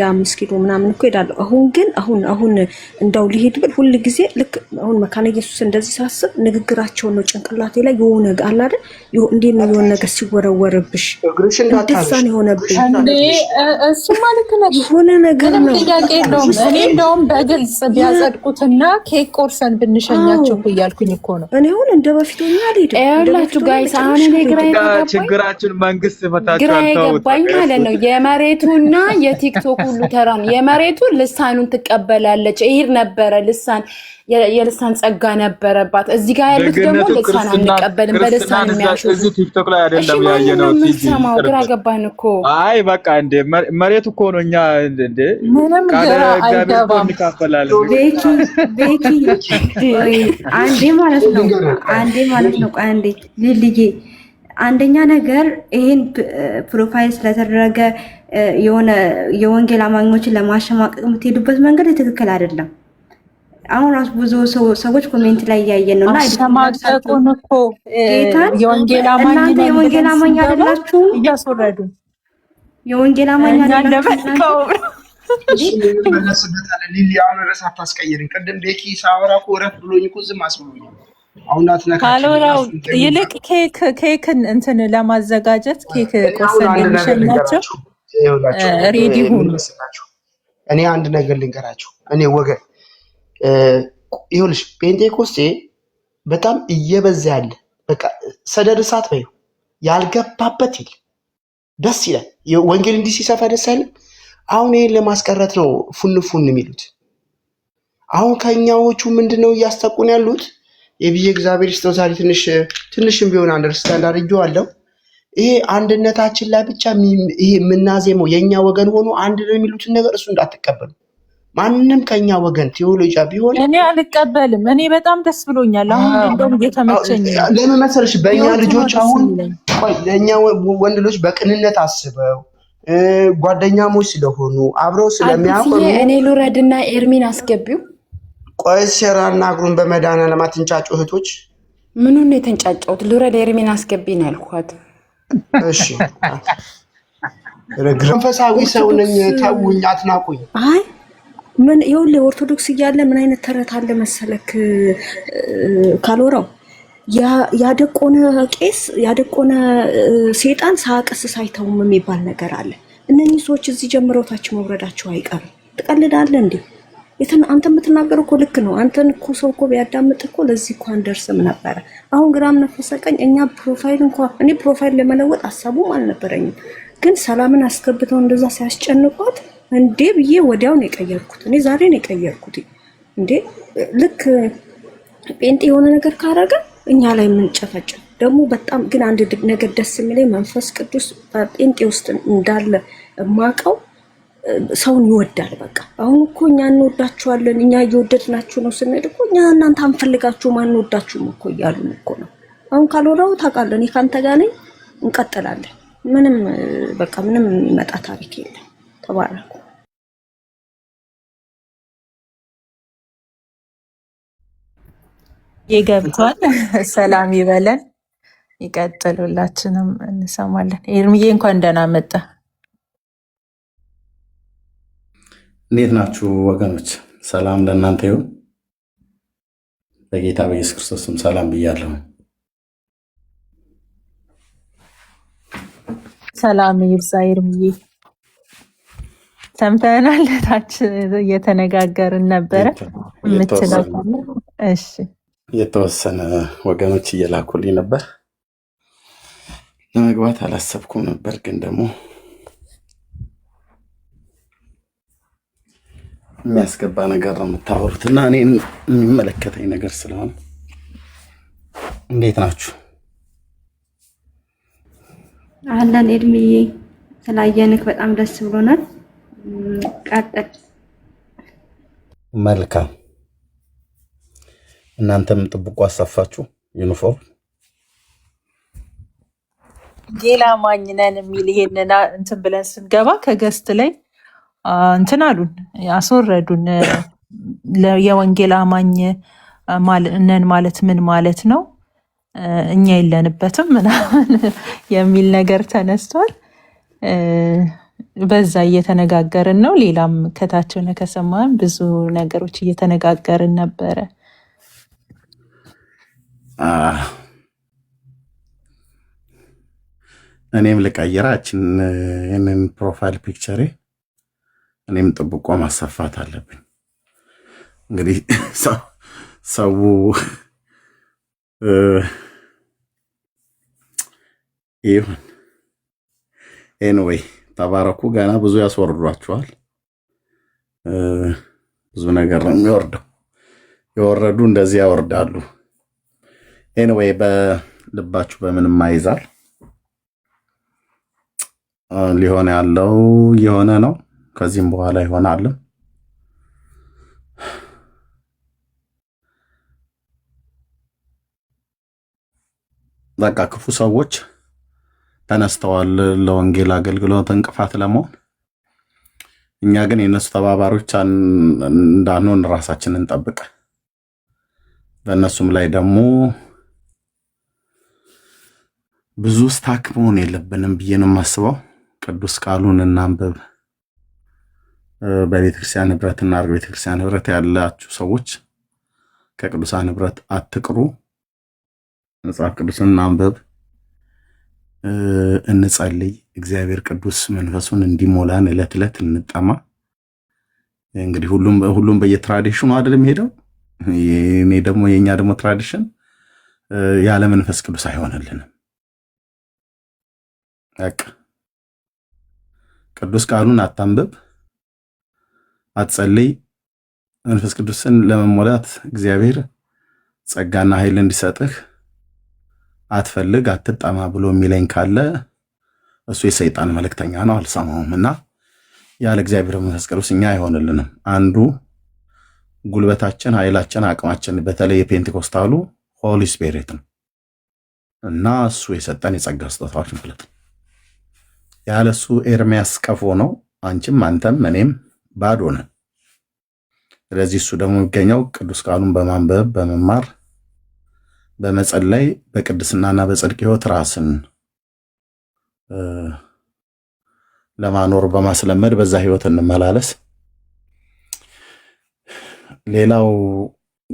5 ኪሎ ምናምን እኮ ሄዳለሁ። አሁን ግን አሁን እንዳው ሊሄድ ብል ሁሉ ጊዜ ልክ አሁን መካነ ኢየሱስ እንደዚህ ሳስብ ንግግራቸው ነው ጭንቅላቴ ላይ የሆነ ነገር አለ አይደል? እንዴት ነው የሆነ ነገር ሲወረወርብሽ እንደዛ ነው የሆነብሽ። እሱ ማለት ነው የሆነ ነገር ነው። ጥያቄ የለውም። እኔ እንደውም በግልጽ ቢያጸድቁትና ኬክ ቆርሰን ብንሸኛቸው እያልኩኝ እኮ ነው። እኔ አሁን እንደ በፊቱ ያላችሁ ጋይስ አሁን እኔ ችግራችን መንግስት ፈታቸው ግራ የገባኝ ማለት ነው የመሬቱና የቲክቶክ ሁሉ ተራን የመሬቱ ልሳኑን ትቀበላለች። ይሄር ነበረ ልሳን የልሳን ጸጋ ነበረባት። እዚህ ጋር ያሉት ደግሞ ልሳን አንቀበልም በልሳን የሚያሹ እዚህ ቲክቶክ ላይ አይደለም ያየነው። ሰማው ግራ ገባን እኮ። አይ በቃ እንደ መሬቱ እኮ ነው እኛ እንደ ምንም ግራ አይገባም። ቤኪ አንዴ ማለት ነው አንዴ ሊልዬ አንደኛ ነገር ይሄን ፕሮፋይል ስለተደረገ የሆነ የወንጌል አማኞችን ለማሸማቀቅ የምትሄዱበት መንገድ ትክክል አይደለም። አሁን ራሱ ብዙ ሰዎች ኮሜንት ላይ እያየን ነው። እና አሸማቀቁን እኮ የወንጌል አማኝ እናንተ የወንጌል አማኝ አይደላችሁ፣ እያስወረዱ የወንጌል አማኝ አይደላችሁ። ሊሊ አሁን ርዕስ አታስቀይርን። ቅድም ቤኪ ሳወራ እኮ እረፍ ብሎኝ እኮ ዝም አስብሎኛል። አሁን ካልወራው ይልቅ ኬክን እንትን ለማዘጋጀት ኬክ ቆርሰን የሚሸኛቸው ሬዲ ሁኑ። እኔ አንድ ነገር ልንገራችሁ። እኔ ወገን ይኸውልሽ ፔንቴኮስቴ በጣም እየበዛ ያለ በቃ ሰደድ እሳት በይው ያልገባበት ይል ደስ ይላል። ወንጌል እንዲህ ሲሰፋ ደስ አይልም? አሁን ይሄን ለማስቀረት ነው ፉን የሚሉት። አሁን ከኛዎቹ ምንድነው እያስጠቁን ያሉት? የብዬ እግዚአብሔር ይስጠው ዛሬ ትንሽም ቢሆን አንደርስታንድ አድርጌዋለሁ። ይሄ አንድነታችን ላይ ብቻ ይሄ የምናዜመው የኛ ወገን ሆኖ አንድ ነው የሚሉትን ነገር እሱ እንዳትቀበሉ። ማንንም ከኛ ወገን ቴዎሎጂያ ቢሆን እኔ አልቀበልም። እኔ በጣም ደስ ብሎኛል። አሁን እንደውም እየተመቸኝ ነው። ለምን መሰለሽ በእኛ ልጆች አሁን ለእኛ ወንድ ልጆች በቅንነት አስበው ጓደኛሞች ስለሆኑ አብረው ስለሚያቆሙ እኔ ልውረድና ኤርሚን አስገቢው። ቆይ ሴራና እግሩን በመድኃኒዓለም አትንጫጩ እህቶች። ምኑን ነው የተንጫጫሁት? ልውረድ ኤርሚን አስገቢ ነው ያልኳት። እሺ መንፈሳዊ ሰው ነኝ ተውኝ፣ አትናቁኝ። አይ ምን ይኸውልህ ኦርቶዶክስ እያለ ምን አይነት ተረት አለ መሰለክ ካልወራው ያደቆነ ቄስ ያደቆነ ሴጣን ሳቀስስ አይተውም የሚባል ነገር አለ። እነኚህ ሰዎች እዚህ ጀምረው ታች መውረዳቸው አይቀርም። ትቀልዳለህ እንዴ? አንተ የምትናገረው እኮ ልክ ነው። አንተን እኮ ሰው እኮ ቢያዳምጥ እኮ ለዚህ እኮ አንደርስም ነበረ። አሁን ግራም ነፈሰ ቀኝ እኛ ፕሮፋይል እንኳን እኔ ፕሮፋይል ለመለወጥ ሀሳቡም አልነበረኝም፣ ግን ሰላምን አስገብተው እንደዛ ሲያስጨንቋት እንዴ ብዬ ወዲያው ነው የቀየርኩት። እኔ ዛሬ ነው የቀየርኩት። እንዴ ልክ ጴንጤ የሆነ ነገር ካረገ እኛ ላይ የምንጨፈጭፍ ደግሞ በጣም ግን አንድ ነገር ደስ የሚለኝ መንፈስ ቅዱስ ጴንጤ ውስጥ እንዳለ ማቀው ሰውን ይወዳል። በቃ አሁን እኮ እኛ እንወዳችኋለን እኛ እየወደድናችሁ ነው ስንል እኮ እኛ እናንተ አንፈልጋችሁም አንወዳችሁም እኮ እያሉን እኮ ነው። አሁን ካልወራው ታውቃለህ፣ እኔ ካንተ ጋር ነኝ፣ እንቀጥላለን። ምንም በቃ ምንም የሚመጣ ታሪክ የለም። ተባረኩ። ይገብቷል። ሰላም ይበለን። ይቀጥሉላችንም እንሰማለን። ኤርሚዬ እንኳን ደህና መጣ። እንዴት ናችሁ ወገኖች? ሰላም ለእናንተ ይሁን። በጌታ በኢየሱስ ክርስቶስም ሰላም ብያለሁ። ሰላም ይብዛ። ኤርሚዬ ሰምተናል። ታች እየተነጋገርን ነበረ የምትለው? እሺ የተወሰነ ወገኖች እየላኩልኝ ነበር። ለመግባት አላሰብኩም ነበር፣ ግን ደግሞ የሚያስገባ ነገር ነው የምታወሩት እና እኔን የሚመለከተኝ ነገር ስለሆነ እንዴት ናችሁ? አለን ኤርሚዬ፣ ስላየንክ በጣም ደስ ብሎናል። ቀጥል። መልካም። እናንተም ጥብቁ አሰፋችሁ ዩኒፎርም ጌላ ማኝ ነን የሚል ይሄንን እንትን ብለን ስንገባ ከገስት ላይ እንትን አሉን፣ አስወረዱን። የወንጌል አማኝ ነን ማለት ምን ማለት ነው? እኛ የለንበትም ምናምን የሚል ነገር ተነስቷል። በዛ እየተነጋገርን ነው። ሌላም ከታች ከሰማን ብዙ ነገሮች እየተነጋገርን ነበረ። እኔም ልቀይራችን ይህንን ፕሮፋይል ፒክቸሬ እኔም ጥብቆ ማሰፋት አለብኝ። እንግዲህ ሰው ይሁን። ኤንዌይ ተባረኩ። ገና ብዙ ያስወርዷቸዋል። ብዙ ነገር ነው የሚወርደው። የወረዱ እንደዚህ ያወርዳሉ። ኤንዌይ በልባችሁ በምንም አይዛል። ሊሆን ያለው የሆነ ነው። ከዚህም በኋላ ይሆናል። በቃ ክፉ ሰዎች ተነስተዋል ለወንጌል አገልግሎት እንቅፋት ለመሆን። እኛ ግን የነሱ ተባባሪዎች እንዳንሆን ራሳችንን እንጠብቅ። በእነሱም ላይ ደግሞ ብዙ ስታክ መሆን የለብንም ብዬ ነው የማስበው። ቅዱስ ቃሉን እናንብብ። በቤተክርስቲያን ህብረት እናድርግ። ቤተክርስቲያን ህብረት ያላችሁ ሰዎች ከቅዱሳን ህብረት አትቅሩ። መጽሐፍ ቅዱስን እናንብብ፣ እንጸልይ። እግዚአብሔር ቅዱስ መንፈሱን እንዲሞላን ዕለት ዕለት እንጠማ። እንግዲህ ሁሉም በየትራዲሽኑ አይደል የሚሄደው። የኛ ደግሞ ትራዲሽን ያለ መንፈስ ቅዱስ አይሆንልንም። በቃ ቅዱስ ቃሉን አታንብብ፣ አትጸልይ። መንፈስ ቅዱስን ለመሞላት እግዚአብሔር ጸጋና ኃይል እንዲሰጥህ አትፈልግ አትጠማ ብሎ የሚለኝ ካለ እሱ የሰይጣን መልእክተኛ ነው፣ አልሰማውም። እና ያለ እግዚአብሔር መንፈስ ቅዱስ እኛ አይሆንልንም። አንዱ ጉልበታችን፣ ኃይላችን፣ አቅማችን በተለይ የፔንቴኮስታሉ ሆሊ ስፒሪት ነው እና እሱ የሰጠን የጸጋ ስጦታዎች ማለት ነው። ያለሱ ኤርሚያስ ቀፎ ነው። አንቺም አንተም እኔም ባዶ ነን። ስለዚህ እሱ ደግሞ የሚገኘው ቅዱስ ቃሉን በማንበብ በመማር በመጸለይ በቅድስናና በጽድቅ ሕይወት ራስን ለማኖር በማስለመድ በዛ ሕይወት እንመላለስ። ሌላው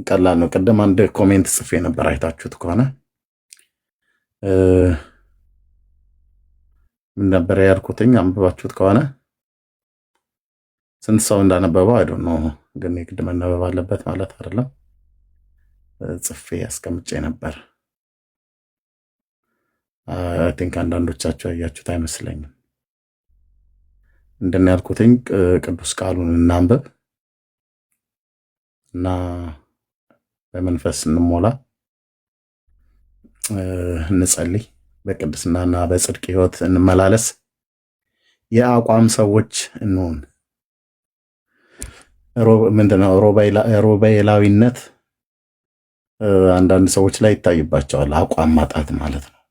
ቀላል ነው። ቅድም አንድ ኮሜንት ጽፌ ነበር፣ አይታችሁት ከሆነ ምን ነበር ያልኩትኝ? አንብባችሁት ከሆነ ስንት ሰው እንዳነበበው አይዶን ነው፣ ግን የግድ መነበብ አለበት ማለት አይደለም። ጽፌ ያስቀምጬ ነበር። አይ ቲንክ አንዳንዶቻችሁ ያያችሁት አይመስለኝም። እንደነ ያልኩትኝ ቅዱስ ቃሉን እናንብብ እና በመንፈስ እንሞላ፣ እንጸልይ፣ በቅድስናና በጽድቅ ሕይወት እንመላለስ፣ የአቋም ሰዎች እንሆን። ምንድነው ሮቤላዊነት አንዳንድ ሰዎች ላይ ይታይባቸዋል። አቋም ማጣት ማለት ነው።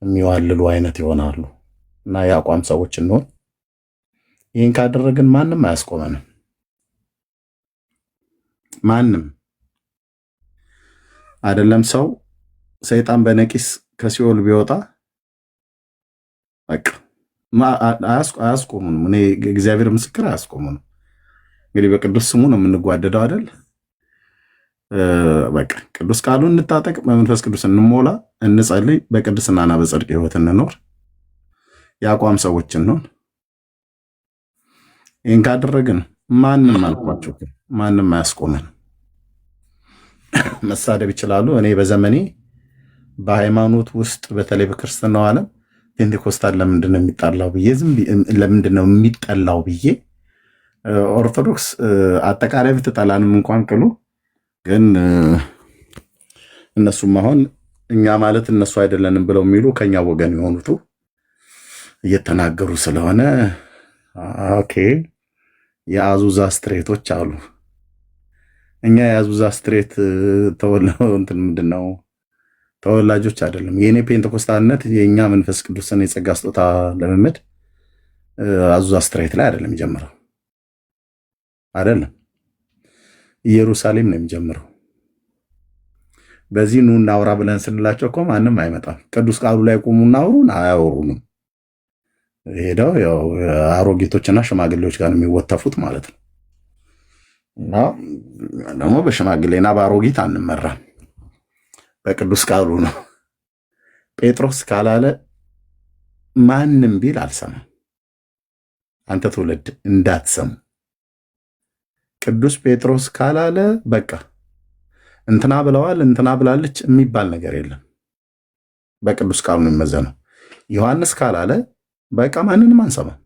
የሚዋልሉ አይነት ይሆናሉ እና የአቋም ሰዎች እንሆን። ይህን ካደረግን ማንም አያስቆመንም። ማንም አይደለም ሰው ሰይጣን በነቂስ ከሲኦል ቢወጣ በቃ አያስቆሙንም። እኔ እግዚአብሔር ምስክር አያስቆሙንም። እንግዲህ በቅዱስ ስሙ ነው የምንጓደደው አይደል? በቃ ቅዱስ ቃሉን እንታጠቅ፣ በመንፈስ ቅዱስ እንሞላ፣ እንጸልይ፣ በቅድስናና በጽድቅ ሕይወት እንኖር፣ የአቋም ሰዎች እንሆን። ይህን ካደረግን ማንም አልኳቸው ማንም አያስቆመን። መሳደብ ይችላሉ። እኔ በዘመኔ በሃይማኖት ውስጥ በተለይ በክርስትናው ዓለም ፔንቴኮስታል ለምንድነው የሚጠላው ብዬ ለምንድነው የሚጠላው ብዬ ኦርቶዶክስ አጠቃላይ ብትጠላንም እንኳን ቅሉ ግን እነሱም አሁን እኛ ማለት እነሱ አይደለንም ብለው የሚሉ ከኛ ወገን የሆኑቱ እየተናገሩ ስለሆነ ኦኬ የአዙዛ ስትሬቶች አሉ። እኛ የአዙዛ ስትሬት ምንድነው ተወላጆች አይደለም። የኔ ፔንቴኮስታልነት የኛ መንፈስ ቅዱስን የጸጋ ስጦታ ልምምድ አዙዛ ስትሬት ላይ አይደለም የሚጀምረው፣ አይደለም ኢየሩሳሌም ነው የሚጀምረው። በዚህ ኑ እናውራ ብለን ስንላቸው እኮ ማንም አይመጣም። ቅዱስ ቃሉ ላይ ቁሙና አውሩን አያወሩንም። ሄደው ያው አሮጊቶችና ሽማግሌዎች ጋር የሚወተፉት ማለት ነው። እና ደግሞ በሽማግሌና በአሮጊት አንመራም፣ በቅዱስ ቃሉ ነው። ጴጥሮስ ካላለ ማንም ቢል አልሰማም። አንተ ትውልድ እንዳትሰሙ። ቅዱስ ጴጥሮስ ካላለ በቃ እንትና ብለዋል እንትና ብላለች የሚባል ነገር የለም። በቅዱስ ቃሉ ነው የሚመዘነው። ዮሐንስ ካላለ በቃ ማንንም አንሰማም።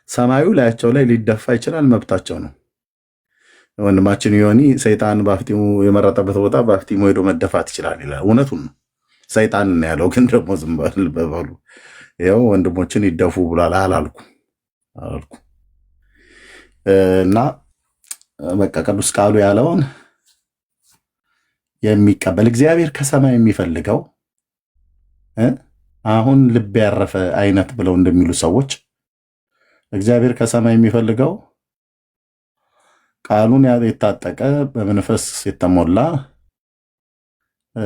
ሰማዩ ላያቸው ላይ ሊደፋ ይችላል፣ መብታቸው ነው። ወንድማችን ዮኒ ሰይጣን ባፍቲሙ የመረጠበት ቦታ ባፍቲሙ ሄዶ መደፋት ይችላል ይላል። እውነቱን ነው። ሰይጣን ነው ያለው፣ ግን ደግሞ ዝም በሉ ይኸው ወንድሞችን ይደፉ ብሏል። አላልኩ እና በቃ ቅዱስ ቃሉ ያለውን የሚቀበል እግዚአብሔር ከሰማይ የሚፈልገው አሁን ልብ ያረፈ አይነት ብለው እንደሚሉ ሰዎች እግዚአብሔር ከሰማይ የሚፈልገው ቃሉን የታጠቀ በመንፈስ የተሞላ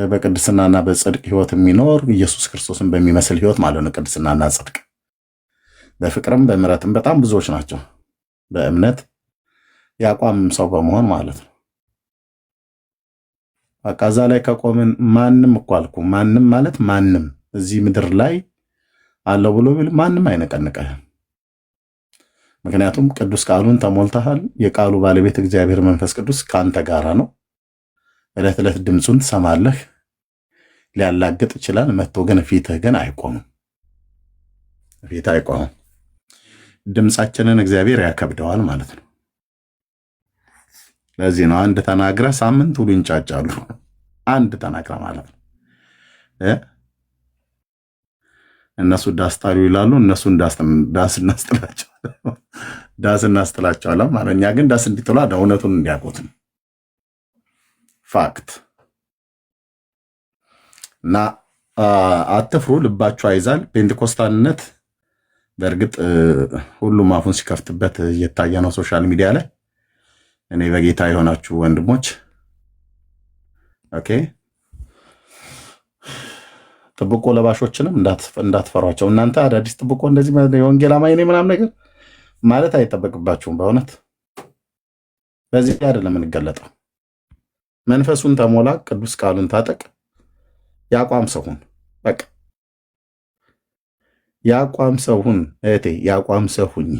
በቅድስናና በጽድቅ ሕይወት የሚኖር ኢየሱስ ክርስቶስን በሚመስል ሕይወት ማለት ነው። ቅድስናና ጽድቅ በፍቅርም በምሕረትም በጣም ብዙዎች ናቸው። በእምነት ያቋም ሰው በመሆን ማለት ነው። በቃ እዛ ላይ ከቆምን ማንም እኮ አልኩ ማንም ማለት ማንም እዚህ ምድር ላይ አለው ብሎ ቢል ማንም አይነቀንቀህም። ምክንያቱም ቅዱስ ቃሉን ተሞልተሃል። የቃሉ ባለቤት እግዚአብሔር መንፈስ ቅዱስ ከአንተ ጋራ ነው። ዕለት ዕለት ድምፁን ትሰማለህ። ሊያላግጥ ይችላል መጥቶ ግን ፊትህ ግን አይቆምም። ፊት አይቆምም። ድምፃችንን እግዚአብሔር ያከብደዋል ማለት ነው። ለዚህ ነው አንድ ተናግረ ሳምንት ሁሉ ይንጫጫሉ። አንድ ተናግራ ማለት ነው። እነሱ ዳስ ጣሉ ይላሉ፣ እነሱን ዳስ እናስጥላቸዋለን ማለት እኛ ግን ዳስ እንዲጥሉ እውነቱን እንዲያውቁት ነው። ፋክት እና አትፍሩ፣ ልባችሁ አይዛል። ፔንቴኮስታልነት በእርግጥ ሁሉም አፉን ሲከፍትበት እየታየ ነው ሶሻል ሚዲያ ላይ። እኔ በጌታ የሆናችሁ ወንድሞች ኦኬ፣ ጥብቆ ለባሾችንም እንዳትፈሯቸው። እናንተ አዳዲስ ጥብቆ እንደዚህ የወንጌል አማኝ ነኝ ምናምን ነገር ማለት አይጠበቅባችሁም። በእውነት በዚህ አይደለም የምንገለጠው። መንፈሱን ተሞላ፣ ቅዱስ ቃሉን ታጠቅ፣ ያቋም ሰው ሁን። በቃ ያቋም ሰው ሁን እህቴ፣ ያቋም ሰው ሁኝ።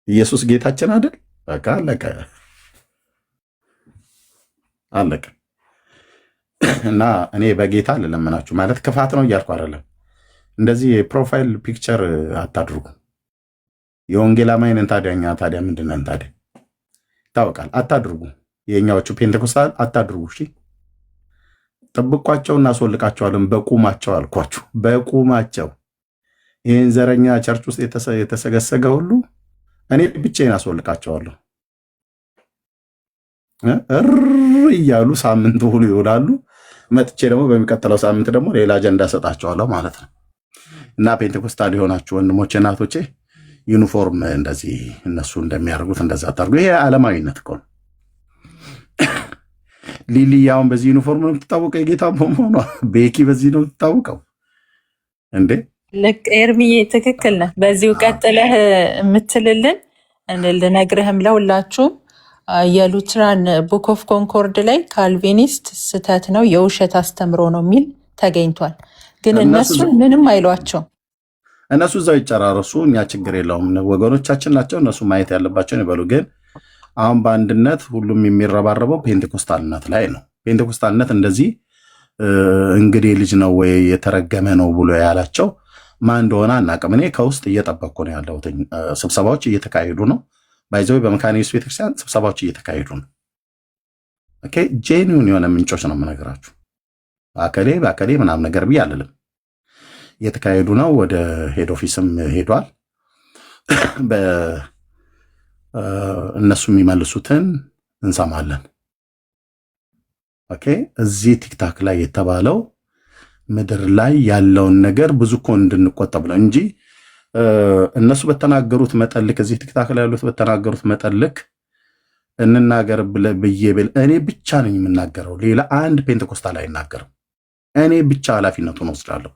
ኢየሱስ ጌታችን አይደል? በቃ አለቀ አለቀ። እና እኔ በጌታ ልለምናችሁ ማለት ክፋት ነው እያልኩ አይደለም። እንደዚህ የፕሮፋይል ፒክቸር አታድርጉ። የወንጌል አማኝ ነን ታዲያ ምንድን ነን ታዲያ? ይታወቃል። አታድርጉ። የኛዎቹ ፔንቴኮስታል አታድርጉ። እሺ፣ ጠብቋቸው፣ እናስወልቃቸዋለን በቁማቸው አልኳችሁ፣ በቁማቸው። ይህን ዘረኛ ቸርች ውስጥ የተሰገሰገ ሁሉ እኔ ብቻዬን አስወልቃቸዋለሁ። እር እያሉ ሳምንት ሁሉ ይውላሉ። መጥቼ ደግሞ በሚቀጥለው ሳምንት ደግሞ ሌላ አጀንዳ ሰጣቸዋለሁ ማለት ነው። እና ፔንቴኮስታል የሆናችሁ ወንድሞቼ እናቶቼ ዩኒፎርም እንደዚህ እነሱ እንደሚያደርጉት እንደዛ አታርጉ። ይሄ ዓለማዊነት እኮ ነው። ሊሊ አሁን በዚህ ዩኒፎርም ነው የምትታወቀው፣ የጌታ በመሆኗ። ቤኪ በዚህ ነው የምትታወቀው እንዴ? ልክ ኤርሚዬ፣ ትክክል ነህ። በዚሁ ቀጥለህ የምትልልን ልነግርህም ለሁላችሁም የሉትራን ቡክ ኦፍ ኮንኮርድ ላይ ካልቪኒስት ስተት ነው የውሸት አስተምሮ ነው የሚል ተገኝቷል። ግን እነሱን ምንም አይሏቸው፣ እነሱ እዛው ይጨራረሱ፣ እኛ ችግር የለውም። ወገኖቻችን ናቸው፣ እነሱ ማየት ያለባቸውን ይበሉ። ግን አሁን በአንድነት ሁሉም የሚረባረበው ፔንቴኮስታልነት ላይ ነው። ፔንቴኮስታልነት እንደዚህ እንግዲህ ልጅ ነው ወይ የተረገመ ነው ብሎ ያላቸው ማን እንደሆነ አናውቅም። እኔ ከውስጥ እየጠበቅኩ ነው ያለሁት። ስብሰባዎች እየተካሄዱ ነው። ባይዘው በመካነ ኢየሱስ ቤተክርስቲያን ስብሰባዎች እየተካሄዱ ነው። ኦኬ፣ ጄኒውን የሆነ ምንጮች ነው የምነግራችሁ። በአከሌ ምናምን ነገር ብዬ አልልም። እየተካሄዱ ነው። ወደ ሄድ ኦፊስም ሄዷል። እነሱ የሚመልሱትን እንሰማለን። ኦኬ፣ እዚህ ቲክታክ ላይ የተባለው ምድር ላይ ያለውን ነገር ብዙ እኮ እንድንቆጠብ ነው እንጂ እነሱ በተናገሩት መጠልክ እዚህ ቲክታክ ላይ ያሉት በተናገሩት መጠልክ እንናገር ብዬ ብል እኔ ብቻ ነኝ የምናገረው። ሌላ አንድ ፔንቴኮስታል አይናገርም። እኔ ብቻ ኃላፊነቱን ወስዳለሁ።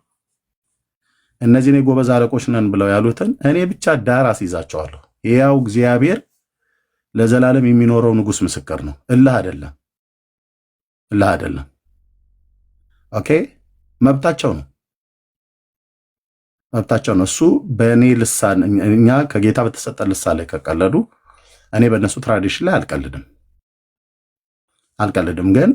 እነዚህን የጎበዝ አለቆች ነን ብለው ያሉትን እኔ ብቻ ዳር አስይዛቸዋለሁ። ያው እግዚአብሔር ለዘላለም የሚኖረው ንጉሥ ምስክር ነው። እልህ አይደለም። ኦኬ፣ መብታቸው ነው። እሱ በእኔ ልሳን፣ እኛ ከጌታ በተሰጠ ልሳን ላይ ከቀለዱ እኔ በእነሱ ትራዲሽን ላይ አልቀልድም። ግን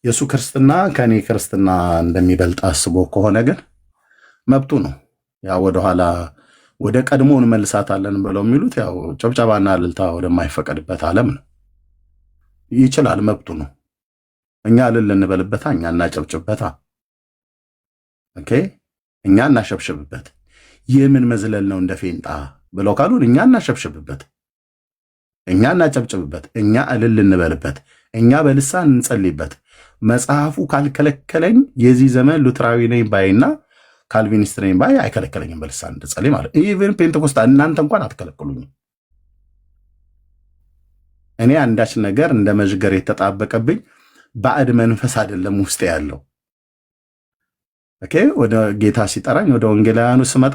የእሱ ክርስትና ከእኔ ክርስትና እንደሚበልጥ አስቦ ከሆነ ግን መብቱ ነው። ያው ወደኋላ ወደ ቀድሞ እንመልሳታለን ብለው የሚሉት ያው ጨብጨባና እልልታ ወደማይፈቀድበት ዓለም ነው። ይችላል፣ መብቱ ነው። እኛ እልል እንበልበታ፣ እኛ እናጨብጭበታ። ኦኬ፣ እኛ እናሸብሽብበት። የምን መዝለል ነው እንደ ፌንጣ ብለው ካሉን እኛ እናሸብሽብበት፣ እኛ እናጨብጭብበት፣ እኛ እልል እንበልበት፣ እኛ በልሳን እንጸልይበት። መጽሐፉ ካልከለከለኝ የዚህ ዘመን ሉትራዊ ነኝ ባይና ካልቪኒስት ነኝ ባይ አይከለከለኝም በልሳን እንድጸልይ ማለት። ኢቨን ፔንቴኮስታል እናንተ እንኳን አትከለክሉኝም። እኔ አንዳች ነገር እንደ መዥገር የተጣበቀብኝ ባዕድ መንፈስ አይደለም ውስጥ ያለው። ኦኬ፣ ወደ ጌታ ሲጠራኝ ወደ ወንጌላውያኑ ስመጣ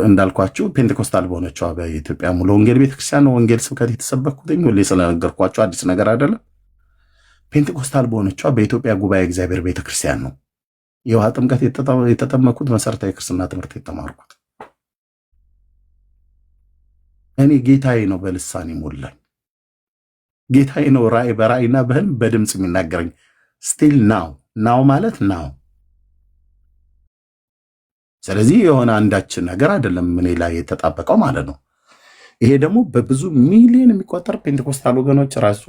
እንዳልኳችሁ ፔንቴኮስታል በሆነችዋ በኢትዮጵያ ሙሉ ወንጌል ቤተክርስቲያን ወንጌል ስብከት የተሰበኩትኝ ሁሌ ስለነገርኳችሁ አዲስ ነገር አይደለም። ፔንቴኮስታል በሆነችዋ በኢትዮጵያ ጉባኤ እግዚአብሔር ቤተክርስቲያን ነው የውሃ ጥምቀት የተጠመኩት፣ መሰረታዊ ክርስትና ትምህርት የተማርኩት። እኔ ጌታዬ ነው በልሳን ይሞላኝ፣ ጌታዬ ነው በራእይና በህልም በድምፅ የሚናገረኝ። ስቲል ናው ማለት ናው። ስለዚህ የሆነ አንዳችን ነገር አይደለም እኔ ላይ የተጣበቀው ማለት ነው። ይሄ ደግሞ በብዙ ሚሊዮን የሚቆጠር ፔንቴኮስታል ወገኖች ራሱ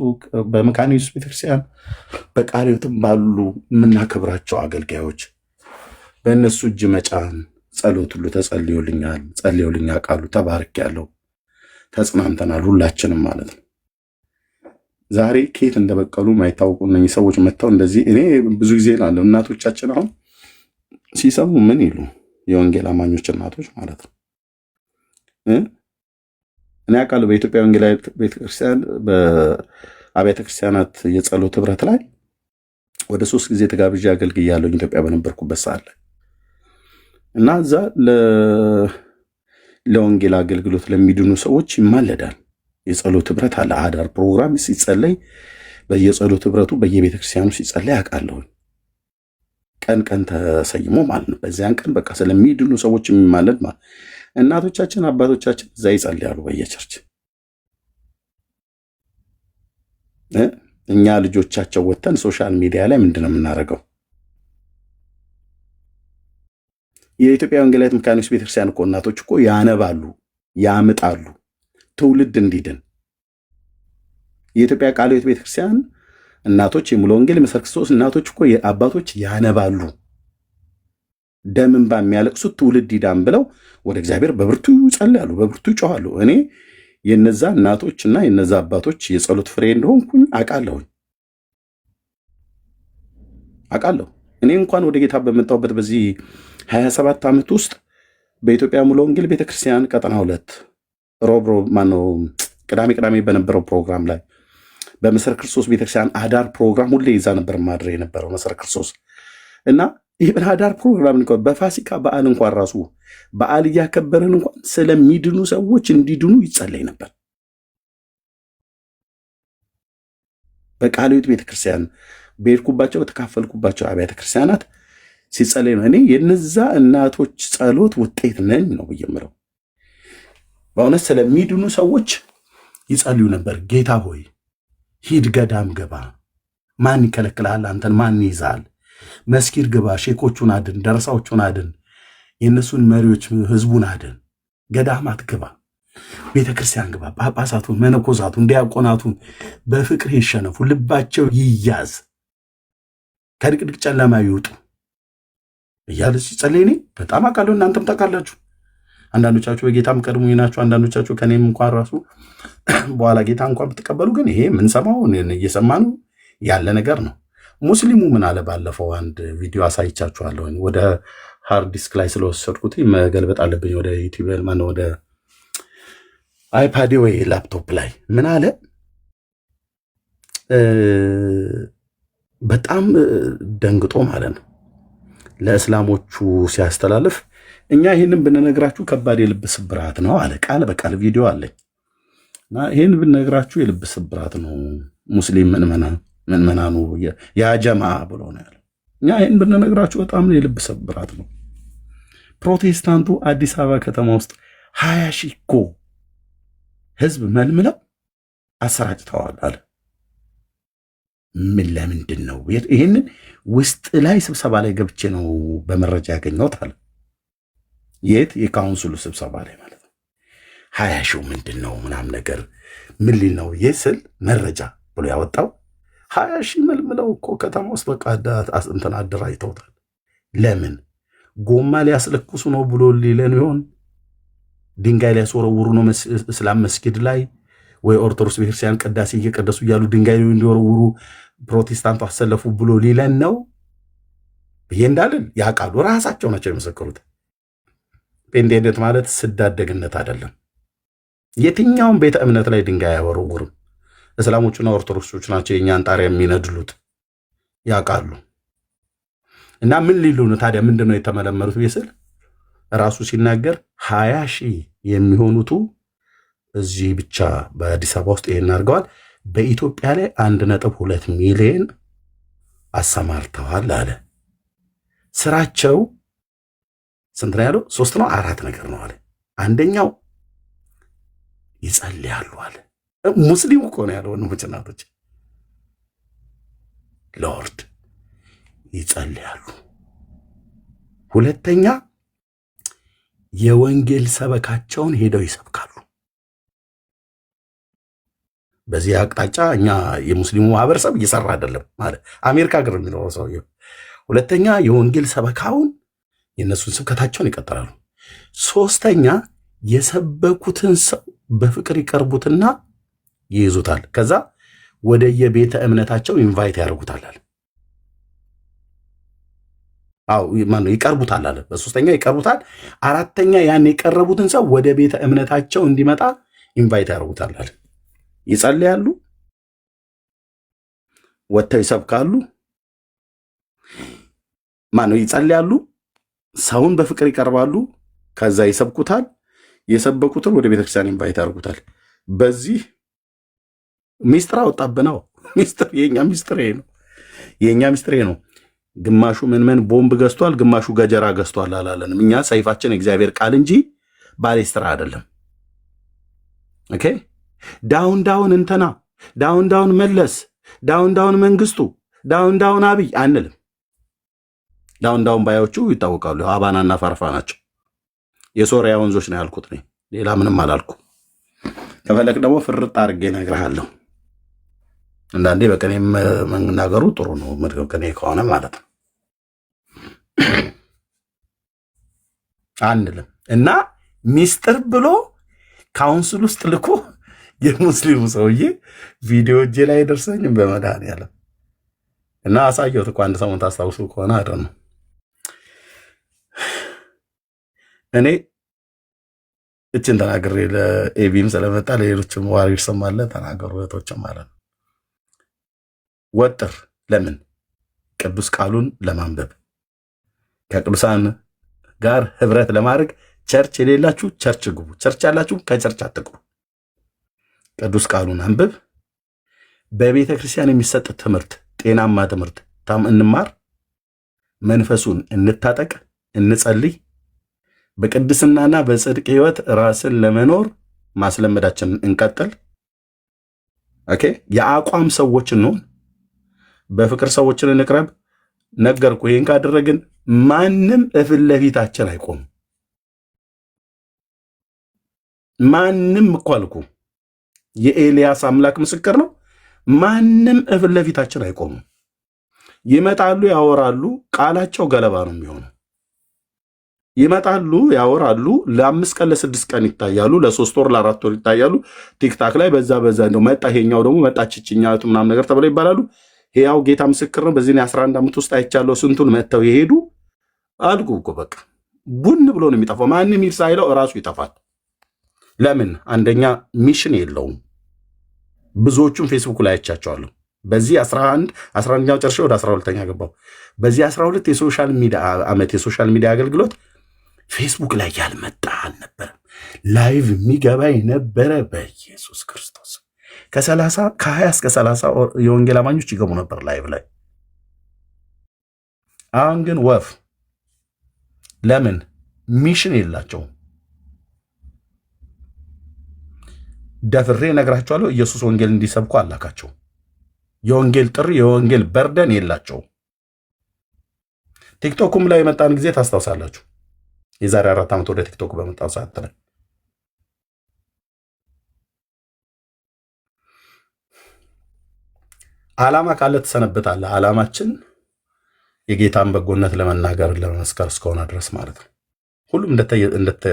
በመካነ ኢየሱስ ቤተክርስቲያን በቃለ ሕይወትም ባሉ የምናከብራቸው አገልጋዮች በእነሱ እጅ መጫን ጸሎት ሁሉ ተጸልዮልኛል፣ ጸልዮልኛ ቃሉ ተባርክ ያለው ተጽናንተናል ሁላችንም ማለት ነው። ዛሬ ከየት እንደበቀሉ ማይታወቁ እነኚህ ሰዎች መጥተው እንደዚህ እኔ ብዙ ጊዜ እላለሁ እናቶቻችን አሁን ሲሰሙ ምን ይሉ የወንጌል አማኞች እናቶች ማለት ነው። እኔ አውቃለሁ በኢትዮጵያ ወንጌላዊት ቤተክርስቲያን በአብያተ ክርስቲያናት የጸሎት ህብረት ላይ ወደ 3 ጊዜ ተጋብዤ አገልግያለሁ ኢትዮጵያ በነበርኩበት ሰዓት ላይ እና እዛ ለወንጌል አገልግሎት ለሚድኑ ሰዎች ይማለዳል። የጸሎት ህብረት አለ። አዳር ፕሮግራም ሲጸለይ በየጸሎት ህብረቱ በየቤተ ክርስቲያኑ ሲጸለይ አውቃለሁ። ቀን ቀን ተሰይሞ ማለት ነው። በዚያን ቀን በቃ ስለሚድኑ ሰዎች የሚማለድ ማለት እናቶቻችን አባቶቻችን እዛ ይጸልያሉ በየቸርች። እኛ ልጆቻቸው ወተን ሶሻል ሚዲያ ላይ ምንድነው የምናደርገው? የኢትዮጵያ ወንጌላዊት መካነ ኢየሱስ ቤተክርስቲያን እኮ እናቶች እኮ ያነባሉ፣ ያምጣሉ ትውልድ እንዲድን። የኢትዮጵያ ቃለ ሕይወት ቤተክርስቲያን እናቶች የሙሉ ወንጌል መሰረት ክርስቶስ እናቶች እኮ አባቶች ያነባሉ፣ ደም እንባ የሚያለቅሱት ትውልድ ይዳን ብለው ወደ እግዚአብሔር በብርቱ ይጸልያሉ፣ በብርቱ ይጮሃሉ። እኔ የነዛ እናቶችና የነዛ አባቶች የጸሎት ፍሬ እንደሆንኩኝ አውቃለሁ። እኔ እንኳን ወደ ጌታ በመጣሁበት በዚህ 27 ዓመት ውስጥ በኢትዮጵያ ሙሉ ወንጌል ቤተክርስቲያን ቀጠና 2 ሮብ ማነው ቅዳሜ በነበረው ፕሮግራም ላይ በመሰረት ክርስቶስ ቤተክርስቲያን አዳር ፕሮግራም ሁሌ ይዛ ነበር ማድረ የነበረው መሰረት ክርስቶስ እና ይህን አዳር ፕሮግራም እንኳን በፋሲካ በዓል እንኳን ራሱ በዓል እያከበረን እንኳን ስለሚድኑ ሰዎች እንዲድኑ ይጸለይ ነበር። በቃለ ሕይወት ቤተክርስቲያን በሄድኩባቸው በተካፈልኩባቸው አብያተ ክርስቲያናት ሲጸለይ ነው። እኔ የነዛ እናቶች ጸሎት ውጤት ነኝ ነው ብየምረው። በእውነት ስለሚድኑ ሰዎች ይጸልዩ ነበር። ጌታ ሆይ ሂድ ገዳም ግባ፣ ማን ይከለክልሃል? አንተን ማን ይይዛል? መስጊድ ግባ፣ ሼኮቹን አድን፣ ደረሳዎቹን አድን፣ የእነሱን መሪዎች ህዝቡን አድን፣ ገዳማት ግባ፣ ቤተክርስቲያን ግባ፣ ጳጳሳቱን፣ መነኮሳቱን፣ ዲያቆናቱን በፍቅር ይሸነፉ፣ ልባቸው ይያዝ፣ ከድቅድቅ ጨለማ ይውጡ እያለ ሲጸልይ እኔ በጣም አውቃለሁ። እናንተም ታውቃላችሁ። አንዳንዶቻችሁ በጌታም ቀድሞ ናችሁ። አንዳንዶቻችሁ ከኔም እንኳን ራሱ በኋላ ጌታ እንኳን ብትቀበሉ፣ ግን ይሄ የምንሰማው እየሰማኑ ያለ ነገር ነው። ሙስሊሙ ምን አለ? ባለፈው አንድ ቪዲዮ አሳይቻችኋለሁ። ወደ ሃርድ ዲስክ ላይ ስለወሰድኩት መገልበጥ አለብኝ። ወደ ዩቲዩብ ማነው ወደ አይፓድ ወይ ላፕቶፕ ላይ ምን አለ? በጣም ደንግጦ ማለት ነው ለእስላሞቹ ሲያስተላልፍ እኛ ይህንን ብንነግራችሁ ከባድ የልብ ስብራት ነው አለ። ቃል በቃል ቪዲዮ አለኝ እና ይህን ብንነግራችሁ የልብ ስብራት ነው ሙስሊም ምዕመናኑ ያጀማ ብሎ ነው ያለው። እኛ ይህን ብንነግራችሁ በጣም የልብ ስብራት ነው። ፕሮቴስታንቱ አዲስ አበባ ከተማ ውስጥ 20 ሺህ እኮ ህዝብ መልምለው አሰራጭተዋል አለ። ምን ለምንድን ነው ይህንን ውስጥ ላይ ስብሰባ ላይ ገብቼ ነው በመረጃ ያገኘሁት አለ። የት የካውንስሉ ስብሰባ ላይ ማለት ነው። 20 ሺው ምንድን ነው ምናምን ነገር ምን ሊል ነው ስል መረጃ ብሎ ያወጣው 20 ሺህ መልምለው እኮ ከተማ ውስጥ በቃ እንትን አደራጅተውታል። ለምን ጎማ ሊያስለኩሱ ነው ብሎ ሊለን ይሆን? ድንጋይ ሊያስወረውሩ ነው እስላም መስጊድ ላይ ወይ ኦርቶዶክስ ቤተክርስቲያን ቅዳሴ እየቀደሱ እያሉ ድንጋይ እንዲወረውሩ ፕሮቴስታንቱ አሰለፉ ብሎ ሊለን ነው ብዬ እንዳልን ያውቃሉ። ራሳቸው ናቸው የመሰከሩት። ጴንጤነት ማለት ስዳደግነት አይደለም። የትኛውም ቤተ እምነት ላይ ድንጋይ አያወረውርም። እስላሞቹና ኦርቶዶክሶች ናቸው የእኛን ጣሪያ የሚነድሉት፣ ያውቃሉ። እና ምን ሊሉ ነው ታዲያ? ምንድን ነው የተመለመሉት ቢስል ራሱ ሲናገር 20 ሺህ የሚሆኑቱ እዚህ ብቻ በአዲስ አበባ ውስጥ ይሄን አድርገዋል። በኢትዮጵያ ላይ 1.2 ሚሊዮን አሰማርተዋል አለ። ስራቸው ስንት ነው ያለው? 3 ነው 4 ነገር ነው አለ። አንደኛው ይጸልያሉ አለ። ሙስሊሙ እኮ ነው ያለው። ወንድሞች ሎርድ ይጸልያሉ። ሁለተኛ የወንጌል ሰበካቸውን ሄደው ይሰብካሉ። በዚህ አቅጣጫ እኛ የሙስሊሙ ማህበረሰብ እየሰራ አይደለም ማለት አሜሪካ ሀገር የሚኖረው ሰውዬው። ሁለተኛ የወንጌል ሰበካውን የእነሱን ስብከታቸውን ይቀጥላሉ። ሶስተኛ የሰበኩትን ሰው በፍቅር ይቀርቡትና ይይዙታል። ከዛ ወደ የቤተ እምነታቸው ኢንቫይት ያደርጉታል። ማነው ይቀርቡታል አለ። በሶስተኛ ይቀርቡታል። አራተኛ ያን የቀረቡትን ሰው ወደ ቤተ እምነታቸው እንዲመጣ ኢንቫይት ያደርጉታል አለ። ይጸልያሉ፣ ወጥተው ይሰብካሉ። ማነው ይጸልያሉ፣ ሰውን በፍቅር ይቀርባሉ፣ ከዛ ይሰብኩታል። የሰበኩትን ወደ ቤተክርስቲያን ኢንቫይት ያደርጉታል። በዚህ ሚስጥር አወጣብነው። ሚስጥር የኛ ሚስጥር ነው። የኛ ሚስጥር ነው። ግማሹ ምን ቦምብ ገዝቷል፣ ግማሹ ገጀራ ገዝቷል አላለንም። እኛ ሰይፋችን እግዚአብሔር ቃል እንጂ ባሌስትራ አይደለም። ኦኬ ዳውን ዳውን እንተና፣ ዳውን ዳውን መለስ፣ ዳውን ዳውን መንግስቱ፣ ዳውን ዳውን አብይ አንልም። ዳውን ዳውን ባዮቹ ይታወቃሉ። አባናና ፈርፋ ናቸው። የሶሪያ ወንዞች ነው ያልኩት እኔ፣ ሌላ ምንም አላልኩ። ከፈለክ ደግሞ ፍርጥ አድርጌ እነግርሃለሁ። አንዳንዴ በቀኔ መናገሩ ጥሩ ነው፣ ቅኔ ከሆነ ማለት ነው አንልም። እና ሚስጥር ብሎ ካውንስል ውስጥ ልኮ የሙስሊሙ ሰውዬ ቪዲዮ እጄ ላይ ደርሰኝም በመድኃኒዓለም እና አሳየሁት እኮ አንድ ሰሞን ታስታውሱ ከሆነ አደ ነው። እኔ እችን ተናግሬ ለኤቢም ስለመጣ ለሌሎችም ዋሪር ሰማለ ተናገሩ እህቶችም ማለት ነው። ወጥር ለምን ቅዱስ ቃሉን ለማንበብ ከቅዱሳን ጋር ህብረት ለማድረግ ቸርች የሌላችሁ ቸርች ግቡ፣ ቸርች ያላችሁ ከቸርች አትቅሩ። ቅዱስ ቃሉን አንብብ። በቤተ ክርስቲያን የሚሰጥ ትምህርት ጤናማ ትምህርት እንማር፣ መንፈሱን እንታጠቅ፣ እንጸልይ። በቅድስናና በጽድቅ ህይወት ራስን ለመኖር ማስለመዳችንን እንቀጥል። ኦኬ የአቋም ሰዎች እንሆን፣ በፍቅር ሰዎችን እንቅረብ። ነገርኩ። ይህን ካደረግን ማንም እፊት ለፊታችን አይቆም። ማንም እኮ አልኩ፣ የኤልያስ አምላክ ምስክር ነው። ማንም እፊት ለፊታችን አይቆምም። ይመጣሉ፣ ያወራሉ፣ ቃላቸው ገለባ ነው የሚሆነው። ይመጣሉ፣ ያወራሉ፣ ለ5 ቀን ለ6 ቀን ይታያሉ፣ ለ3 ወር ለ4 ወር ይታያሉ። ቲክታክ ላይ በዛ እንደው መጣ፣ ይሄኛው ደግሞ መጣች ችኛቱ ምናምን ነገር ተብለው ይባላሉ። ያው ጌታ ምስክር ነው። በዚህ 11 ዓመት ውስጥ አይቻለሁ ስንቱን መጥተው የሄዱ አልኩ እኮ። በቃ ቡን ብሎ ነው የሚጠፋው። ማንም ይርሳ አይለው እራሱ ይጠፋል። ለምን? አንደኛ ሚሽን የለውም። ብዙዎቹም ፌስቡክ ላይ አይቻቸዋለሁ። በዚህ 11ኛው ጨርሼ ወደ 12ኛ ገባው። በዚህ 12 የሶሻል ሚዲያ ዓመት የሶሻል ሚዲያ አገልግሎት ፌስቡክ ላይ ያልመጣ አልነበረም። ላይቭ የሚገባ የነበረ በኢየሱስ ክርስቶስ ከ20 እስከ 30 የወንጌል አማኞች ይገቡ ነበር ላይቭ ላይ። አሁን ግን ወፍ። ለምን? ሚሽን የላቸውም። ደፍሬ ነግራቸዋለሁ። ኢየሱስ ወንጌል እንዲሰብኩ አላካቸው። የወንጌል ጥሪ የወንጌል በርደን የላቸውም። ቲክቶኩም ላይ የመጣን ጊዜ ታስታውሳላችሁ። የዛሬ 4 ዓመት ወደ ቲክቶክ በመጣው ሰዓት ላይ ዓላማ ካለ ትሰነብታለህ። ዓላማችን የጌታን በጎነት ለመናገር ለመመስከር እስከሆነ ድረስ ማለት ነው። ሁሉም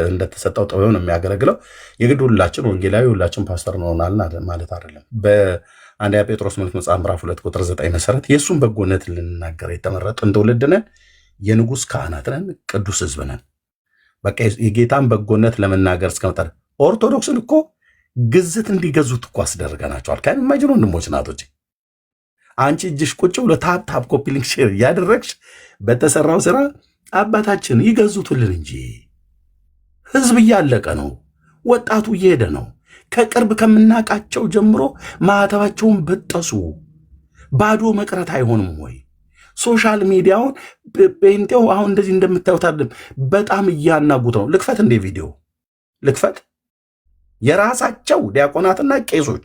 እንደተሰጠው ጥበብ ነው የሚያገለግለው። የግድ ሁላችን ወንጌላዊ ሁላችን ፓስተር እንሆናለን ማለት አይደለም። በአንደኛ ጴጥሮስ መጽሐፍ ምዕራፍ 2 ቁጥር 9 መሰረት የእሱን በጎነት ልንናገር የተመረጥን ትውልድ ነን፣ የንጉሥ ካህናት ነን፣ ቅዱስ ሕዝብ ነን። በቃ የጌታን በጎነት ለመናገር እስከመጣ ኦርቶዶክስን እኮ ግዝት እንዲገዙት እኮ አስደርገናቸዋል። ከማይጅኑ ወንድሞች ናቶች አንቺ እጅሽ ቁጭ ብሎ ታፕ ኮፒ ሊንክ ሼር እያደረግሽ በተሰራው ስራ አባታችን ይገዙትልን እንጂ ህዝብ እያለቀ ነው። ወጣቱ እየሄደ ነው። ከቅርብ ከምናቃቸው ጀምሮ ማህተባቸውን በጠሱ። ባዶ መቅረት አይሆንም ወይ? ሶሻል ሚዲያውን ጴንጤው አሁን እንደዚህ እንደምታዩት አይደለም፣ በጣም እያናጉት ነው። ልክፈት እንደ ቪዲዮ ልክፈት። የራሳቸው ዲያቆናትና ቄሶች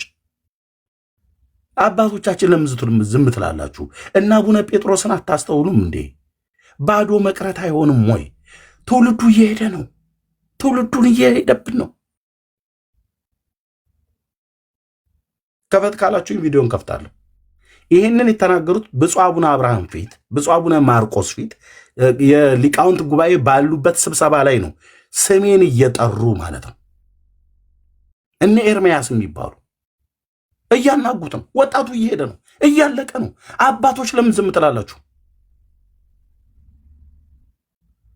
አባቶቻችን ለምን ዝም ትላላችሁ? እና አቡነ ጴጥሮስን አታስተውሉም እንዴ? ባዶ መቅረት አይሆንም ወይ? ትውልዱ እየሄደ ነው። ትውልዱን እየሄደብን ነው። ከፈት ካላችሁኝ ቪዲዮን ከፍታለሁ። ይህንን የተናገሩት ብፁዕ አቡነ አብርሃም ፊት፣ ብፁዕ አቡነ ማርቆስ ፊት የሊቃውንት ጉባኤ ባሉበት ስብሰባ ላይ ነው። ስሜን እየጠሩ ማለት ነው። እነ ኤርምያስ የሚባሉ እያናጉት ነው። ወጣቱ እየሄደ ነው፣ እያለቀ ነው። አባቶች ለምን ዝም ትላላችሁ?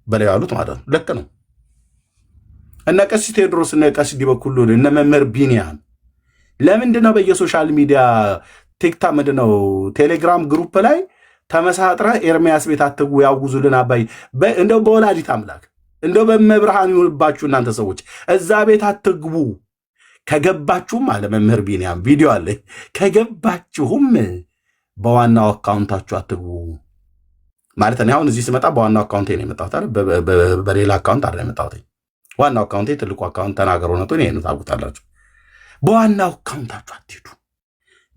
በላይ ያሉት ማለት ነው። ልክ ነው። እነ ቀሲስ ቴዎድሮስ እነ ቀሲስ ዲበኩሉ እነ መምህር ቢኒያም ለምንድነው በየሶሻል ሚዲያ ቲክታክ ምንድነው ቴሌግራም ግሩፕ ላይ ተመሳጥረ ኤርሚያስ ቤት አትግቡ ያውጉዙልን አባይ እንደው በወላዲት አምላክ እንደው በመብርሃን ይሁንባችሁ እናንተ ሰዎች እዛ ቤት አትግቡ። ከገባችሁም አለ መምህር ቢኒያም ቪዲዮ አለ። ከገባችሁም በዋናው አካውንታችሁ አትግቡ ማለት ነው። አሁን እዚህ ስመጣ በዋናው አካውንቴ ነው የመጣሁት አይደል? በሌላ አካውንት አይደል የመጣሁት። ዋናው አካውንቴ ትልቁ አካውንት ተናገሩ ነው ነው ይሄን ታውቁታላችሁ። በዋናው አካውንታችሁ አትሄዱ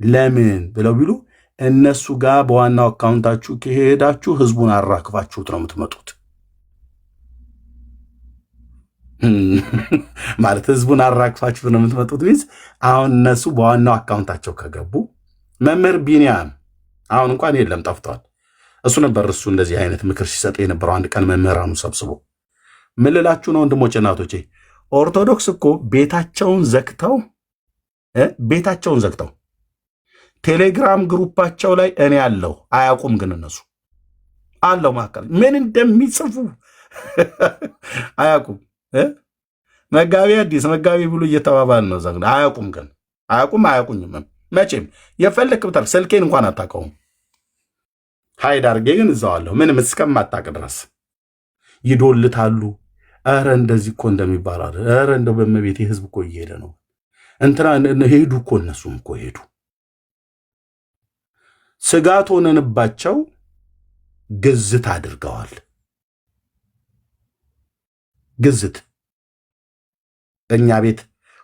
ለምን ብለው ቢሉ እነሱ ጋር በዋናው አካውንታችሁ ከሄዳችሁ ህዝቡን አራክፋችሁት ነው የምትመጡት። ማለት ህዝቡን አራክፋችሁት ነው የምትመጡት። ቢዝ አሁን እነሱ በዋናው አካውንታቸው ከገቡ መምህር ቢኒያም አሁን እንኳን የለም ጠፍቷል። እሱ ነበር እሱ እንደዚህ አይነት ምክር ሲሰጥ የነበረው አንድ ቀን መምህራኑ ሰብስቦ። ምን ልላችሁ ነው ወንድሞቼ እናቶቼ፣ ኦርቶዶክስ እኮ ቤታቸውን ዘግተው ቴሌግራም ግሩፓቸው ላይ እኔ አለው አያውቁም። ግን እነሱ አለው መካከል ምን እንደሚጽፉ አያውቁም። መጋቢ አዲስ መጋቢ ብሎ እየተባባል ነው። ዘግና አያውቁም። ግን አያውቁኝም። መቼም የፈለክ ብታል ስልኬን እንኳን አታውቀውም። ሃይድ አድርጌ ግን እዛዋለሁ ምንም እስከማታውቅ ድረስ ይዶልታሉ። ኧረ እንደዚህ እኮ እንደሚባል አይደል? ኧረ እንደው በመቤቴ ህዝብ እኮ እየሄደ ነው እንትና ሄዱ እኮ እነሱም እኮ ሄዱ። ስጋት ሆነንባቸው ግዝት አድርገዋል። ግዝት እኛ ቤት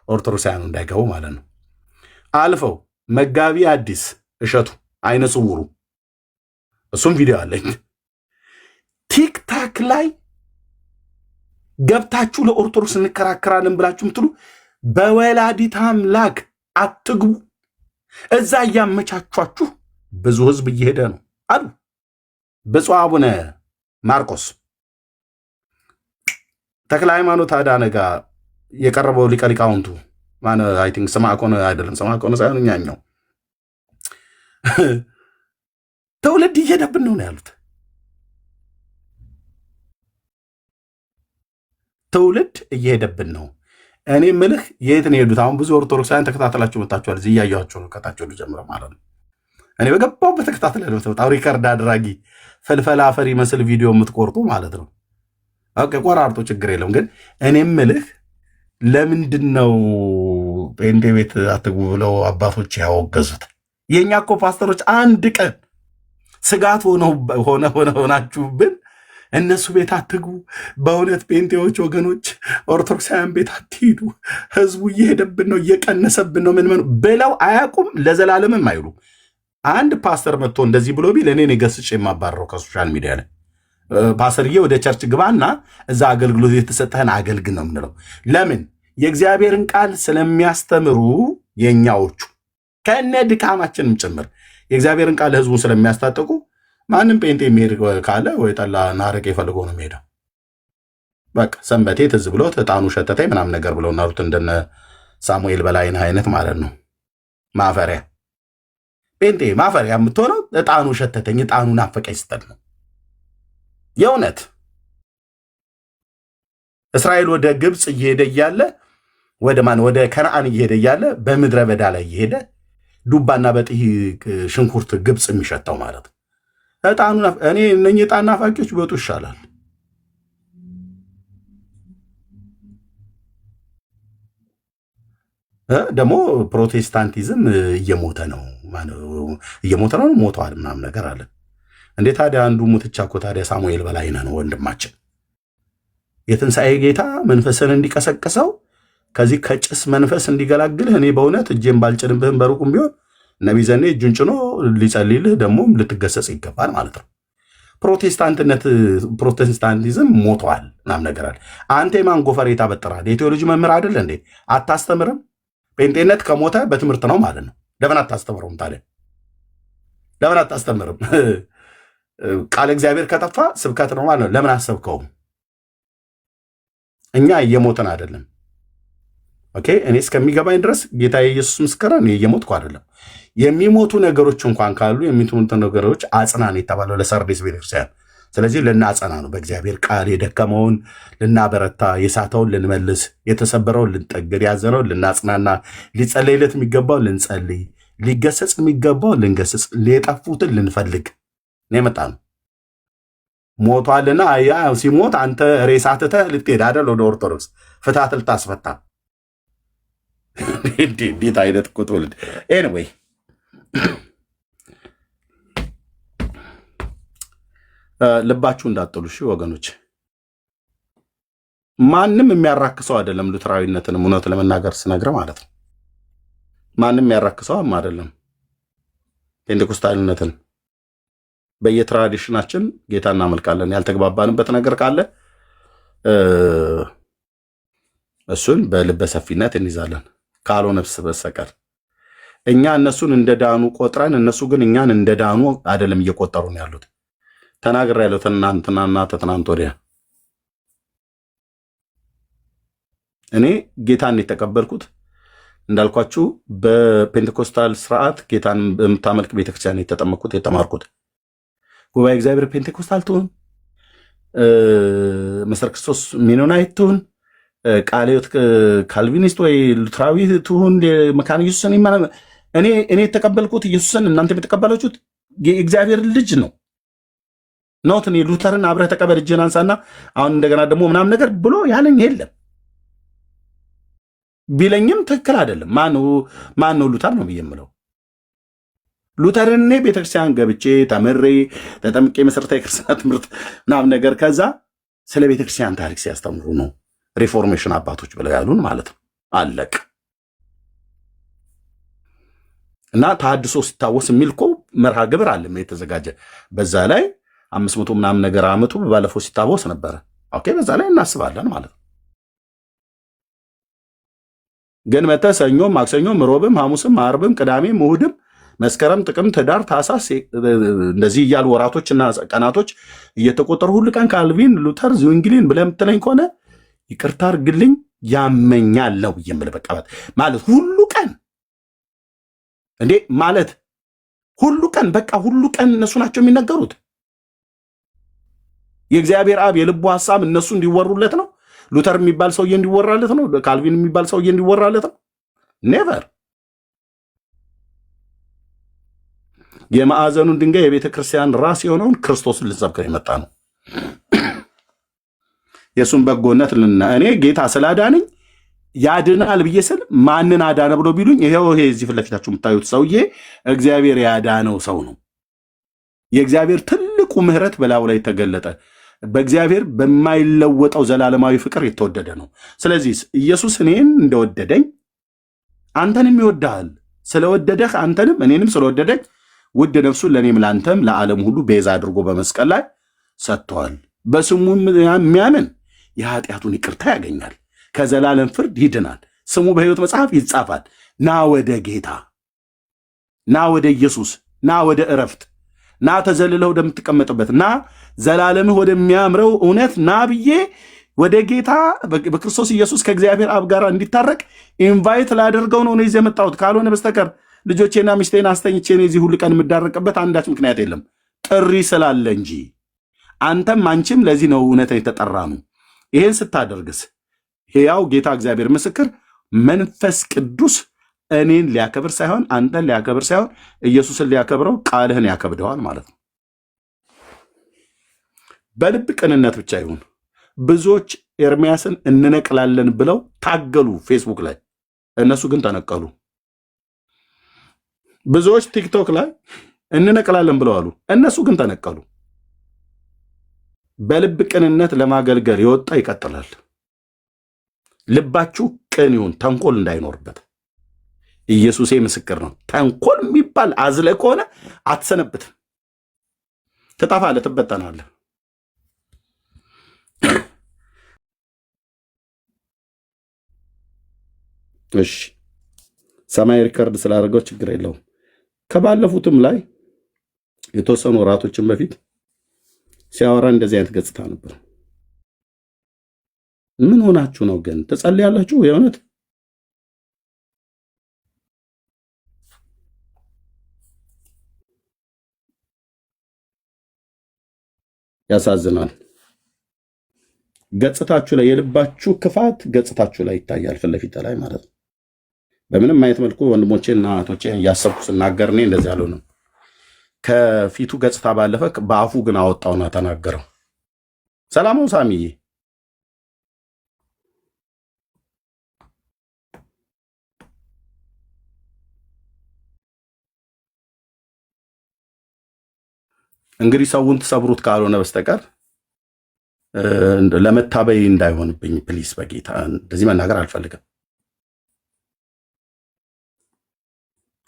ኦርቶዶክሳውያኑ እንዳይገቡ ማለት ነው። አልፈው መጋቢ አዲስ እሸቱ አይነ ጽውሩ እሱም ቪዲዮ አለኝ ቲክታክ ላይ ገብታችሁ ለኦርቶዶክስ እንከራከራለን ብላችሁ ምትሉ በወላዲት አምላክ አትግቡ። እዛ እያመቻቿችሁ ብዙ ህዝብ እየሄደ ነው አሉ ብፁዕ አቡነ ማርቆስ። ተክለ ሃይማኖት አዳነ ጋር የቀረበው ሊቀ ሊቃውንቱ ማን አይ ቲንክ ሰማዕኮነ አይደለም፣ ሰማዕኮነ ሳይሆን እኛኛው ትውልድ እየሄደብን ነው ያሉት። ትውልድ እየሄደብን ነው። እኔ ምልህ የት ነው የሄዱት? አሁን ብዙ ኦርቶዶክሳውያን ተከታተላችሁ መጣችኋል። እዚህ እያያችሁ ነው ከታቸው ጀምረ ማለት ነው። እኔ በገባው በተከታተለ ነው ተጣው ሪከርድ አድራጊ ፈልፈላ አፈር ይመስል ቪዲዮ የምትቆርጡ ማለት ነው። ኦኬ ቆራርጦ ችግር የለም። ግን እኔ ምልህ ለምንድነው ጴንጤ ቤት አትግቡ ብለው አባቶች ያወገዙት? የኛ እኮ ፓስተሮች አንድ ቀን ስጋት ሆናችሁብን እነሱ ቤት አትግቡ፣ በእውነት ጴንጤዎች ወገኖች ኦርቶዶክሳውያን ቤት አትሂዱ፣ ህዝቡ እየሄደብን ነው እየቀነሰብን ነው ምን ብለው አያውቁም። ለዘላለምም አይሉም። አንድ ፓስተር መጥቶ እንደዚህ ብሎ ቢል እኔ ገስጭ የማባረው ከሶሻል ሚዲያ ላይ ፓስተርዬ ወደ ቸርች ግባና እዛ አገልግሎት የተሰጠህን አገልግል ነው የምንለው። ለምን? የእግዚአብሔርን ቃል ስለሚያስተምሩ የኛዎቹ ከነ ድካማችንም ጭምር የእግዚአብሔርን ቃል ህዝቡን ስለሚያስታጥቁ ማንም ጴንጤ የሚሄድ ካለ ወይ ጠላ ናረቄ ፈልጎ ነው የሚሄደው። በቃ ሰንበቴ ትዝ ብሎት ዕጣኑ ሸተተኝ ምናምን ነገር ብለው እናሩት እንደነ ሳሙኤል በላይነህ አይነት ማለት ነው። ማፈሪያ ጴንጤ ማፈሪያ የምትሆነው ዕጣኑ ሸተተኝ ዕጣኑ ናፈቀኝ ስትል ነው። የእውነት እስራኤል ወደ ግብፅ እየሄደ እያለ ወደ ከነአን እየሄደ እያለ በምድረ በዳ ላይ እየሄደ ዱባና በጥህ ሽንኩርት ግብፅ የሚሸተው ማለት ነው። እኔ እነኚህ ዕጣን ናፋቂዎች ቢወጡ ይሻላል። ደግሞ ፕሮቴስታንቲዝም እየሞተ ነው ሞተዋል ምናምን ነገር አለ እንዴ። ታዲያ አንዱ ሙትቻ እኮ ታዲያ ሳሙኤል በላይነህ ነው ወንድማችን። የትንሣኤ ጌታ መንፈስን እንዲቀሰቅሰው ከዚህ ከጭስ መንፈስ እንዲገላግልህ እኔ በእውነት እጄን ባልጭንብህም በሩቁም ቢሆን ነቢይ ዘኔ እጁን ጭኖ ሊጸልይልህ ደግሞ ልትገሰጽ ይገባል ማለት ነው። ፕሮቴስታንቲዝም ሞቷል ምናምን ነገር አለ። አንተ የማን ጎፈሬ ታበጥራል? የቴዎሎጂ መምህር አይደለ እንዴ? አታስተምርም? ጴንጤነት ከሞተ በትምህርት ነው ማለት ነው። ለምን አታስተምረውም ታዲያ? ለምን አታስተምርም? ቃል እግዚአብሔር ከጠፋ ስብከት ነው ማለት ነው። ለምን አሰብከውም? እኛ እየሞትን አይደለም። ኦኬ፣ እኔ እስከሚገባኝ ድረስ ጌታ ኢየሱስ ምስክር፣ እኔ እየሞትኩ አይደለም። የሚሞቱ ነገሮች እንኳን ካሉ የሚሞቱ ነገሮች አጽናን የተባለው ለሰርዴስ ቤተክርስቲያን። ስለዚህ ልናጸና ነው። በእግዚአብሔር ቃል የደከመውን ልናበረታ፣ የሳተውን ልንመልስ፣ የተሰበረውን ልንጠግን፣ ያዘነውን ልናጽናና፣ ሊጸለይለት የሚገባው ልንጸልይ፣ ሊገሰጽ የሚገባው ልንገስጽ፣ የጠፉትን ልንፈልግ ነው የመጣ ነው። ሞቷልና ያ ሲሞት አንተ ሬሳ ትተህ ልትሄድ አይደል ወደ ኦርቶዶክስ ፍትሐት ልታስፈታ። እንዴት አይነት እኮ ትውልድ! ኤኒዌይ ልባችሁ እንዳጥሉ እሺ ወገኖች። ማንም የሚያራክሰው አይደለም ሉተራዊነትንም እውነት ለመናገር ስነግረ ማለት ነው። ማንም የሚያራክሰውም አይደለም ፔንቴኮስታልነትን። በየትራዲሽናችን ጌታ እናመልካለን። ያልተግባባንበት ነገር ካለ እሱን በልበ ሰፊነት እንይዛለን። ካልሆነ በስተቀር እኛ እነሱን እንደ ዳኑ ቆጥረን እነሱ ግን እኛን እንደ ዳኑ አይደለም እየቆጠሩ ነው ያሉት። ተናግሬያለሁ ትናንትናና ተትናንት ወዲያ። እኔ ጌታን የተቀበልኩት እንዳልኳችሁ በፔንቴኮስታል ስርዓት ጌታን በምታመልክ ቤተክርስቲያን የተጠመቅኩት የተማርኩት። ጉባኤ እግዚአብሔር ፔንቴኮስታል ትሁን፣ መሰረ ክርስቶስ ሜኖናይት ትሁን፣ ቃለ ሕይወት ካልቪኒስት ወይ ሉትራዊ ትሁን፣ መካነ ኢየሱስን እኔ የተቀበልኩት ኢየሱስን እናንተ የተቀበላችሁት የእግዚአብሔር ልጅ ነው ኖት። እኔ ሉተርን አብረህ ተቀበል እጅህን አንሳና አሁን እንደገና ደግሞ ምናምን ነገር ብሎ ያለኝ የለም። ቢለኝም ትክክል አይደለም። ማን ነው ሉተር ነው ብዬ የምለው? ሉተርን እኔ ቤተክርስቲያን ገብቼ ተምሬ ተጠምቄ መሰረታዊ ክርስትና ትምህርት ምናምን ነገር ከዛ ስለ ቤተክርስቲያን ታሪክ ሲያስተምሩ ነው ሪፎርሜሽን አባቶች ብለው ያሉን ማለት ነው። አለቅ እና ተሐድሶ ሲታወስ የሚል እኮ መርሃ ግብር አለ የተዘጋጀ። በዛ ላይ 500 ምናምን ነገር አመቱ ባለፈው ሲታወስ ነበረ። ኦኬ፣ በዛ ላይ እናስባለን ማለት ነው። ግን መተህ ሰኞም፣ ማክሰኞም፣ ሮብም፣ ሐሙስም፣ ዓርብም፣ ቅዳሜም፣ እሑድም፣ መስከረም፣ ጥቅምት፣ ህዳር፣ ታኅሳስ እንደዚህ እያሉ ወራቶችና ቀናቶች እየተቆጠሩ ሁሉ ቀን ካልቪን፣ ሉተር፣ ዝዊንግሊን ብለህ የምትለኝ ከሆነ ይቅርታ አድርግልኝ ያመኛል ነው የምልህ። በቃ ማለት ሁሉ ቀን እንዴ ማለት ሁሉ ቀን በቃ ሁሉ ቀን እነሱ ናቸው የሚነገሩት። የእግዚአብሔር አብ የልቡ ሐሳብ እነሱ እንዲወሩለት ነው። ሉተር የሚባል ሰውዬ እንዲወራለት ነው። ካልቪን የሚባል ሰውዬ እንዲወራለት ነው። ኔቨር። የማዕዘኑን ድንጋይ የቤተ ክርስቲያን ራስ የሆነውን ክርስቶስን ልንሰብከው የመጣ ነው። የእሱን በጎነት እኔ ጌታ ስላዳነኝ ያድናል ብዬ ስል ማንን አዳነ ብሎ ቢሉኝ ይሄው እዚህ ፊት ለፊታችሁ የምታዩት ሰውዬ እግዚአብሔር ያዳነው ሰው ነው። የእግዚአብሔር ትልቁ ምሕረት በላዩ ላይ ተገለጠ። በእግዚአብሔር በማይለወጠው ዘላለማዊ ፍቅር የተወደደ ነው። ስለዚህ ኢየሱስ እኔን እንደወደደኝ አንተንም ይወድሃል። ስለወደደህ አንተንም እኔንም ስለወደደኝ ውድ ነፍሱን ለእኔም ለአንተም ለዓለም ሁሉ ቤዛ አድርጎ በመስቀል ላይ ሰጥቷል። በስሙ የሚያምን የኃጢአቱን ይቅርታ ያገኛል፣ ከዘላለም ፍርድ ይድናል፣ ስሙ በሕይወት መጽሐፍ ይጻፋል። ና ወደ ጌታ፣ ና ወደ ኢየሱስ፣ ና ወደ እረፍት፣ ና ተዘልለህ ወደምትቀመጥበት፣ ና ዘላለምህ ወደሚያምረው እውነት ና ብዬ ወደ ጌታ በክርስቶስ ኢየሱስ ከእግዚአብሔር አብ ጋር እንዲታረቅ ኢንቫይት ላደርገው ነው እዚህ የመጣሁት። ካልሆነ በስተቀር ልጆቼና ሚስቴን አስተኝቼ እዚህ ሁሉ ቀን የምዳረቅበት አንዳች ምክንያት የለም፣ ጥሪ ስላለ እንጂ። አንተም አንቺም ለዚህ ነው እውነት የተጠራ ነው። ይሄን ስታደርግስ ሕያው ጌታ እግዚአብሔር ምስክር መንፈስ ቅዱስ እኔን ሊያከብር ሳይሆን አንተን ሊያከብር ሳይሆን ኢየሱስን ሊያከብረው ቃልህን ያከብደዋል ማለት ነው። በልብ ቅንነት ብቻ ይሁን። ብዙዎች ኤርሚያስን እንነቅላለን ብለው ታገሉ ፌስቡክ ላይ፣ እነሱ ግን ተነቀሉ። ብዙዎች ቲክቶክ ላይ እንነቅላለን ብለው አሉ፣ እነሱ ግን ተነቀሉ። በልብ ቅንነት ለማገልገል የወጣ ይቀጥላል። ልባችሁ ቅን ይሁን፣ ተንኮል እንዳይኖርበት። ኢየሱሴ ምስክር ነው። ተንኮል የሚባል አዝለ ከሆነ አትሰነብትም፣ ትጠፋለህ፣ ትበጠናለህ። እሺ ሰማይ ሪከርድ ስላደረገው ችግር የለውም። ከባለፉትም ላይ የተወሰኑ ወራቶችን በፊት ሲያወራ እንደዚህ አይነት ገጽታ ነበር። ምን ሆናችሁ ነው ግን? ትጸልያላችሁ? የእውነት ያሳዝናል። ገጽታችሁ ላይ የልባችሁ ክፋት ገጽታችሁ ላይ ይታያል፣ ፊት ለፊት ላይ ማለት ነው። በምንም አይነት መልኩ ወንድሞቼና እህቶቼ እያሰብኩ ስናገር እኔ እንደዚህ አልሆንም። ከፊቱ ገጽታ ባለፈ በአፉ ግን አወጣውና ተናገረው። ሰላሙን ሳሚዬ እንግዲህ ሰውን ትሰብሩት ካልሆነ በስተቀር ለመታበይ እንዳይሆንብኝ ፕሊስ፣ በጌታ እንደዚህ መናገር አልፈልግም።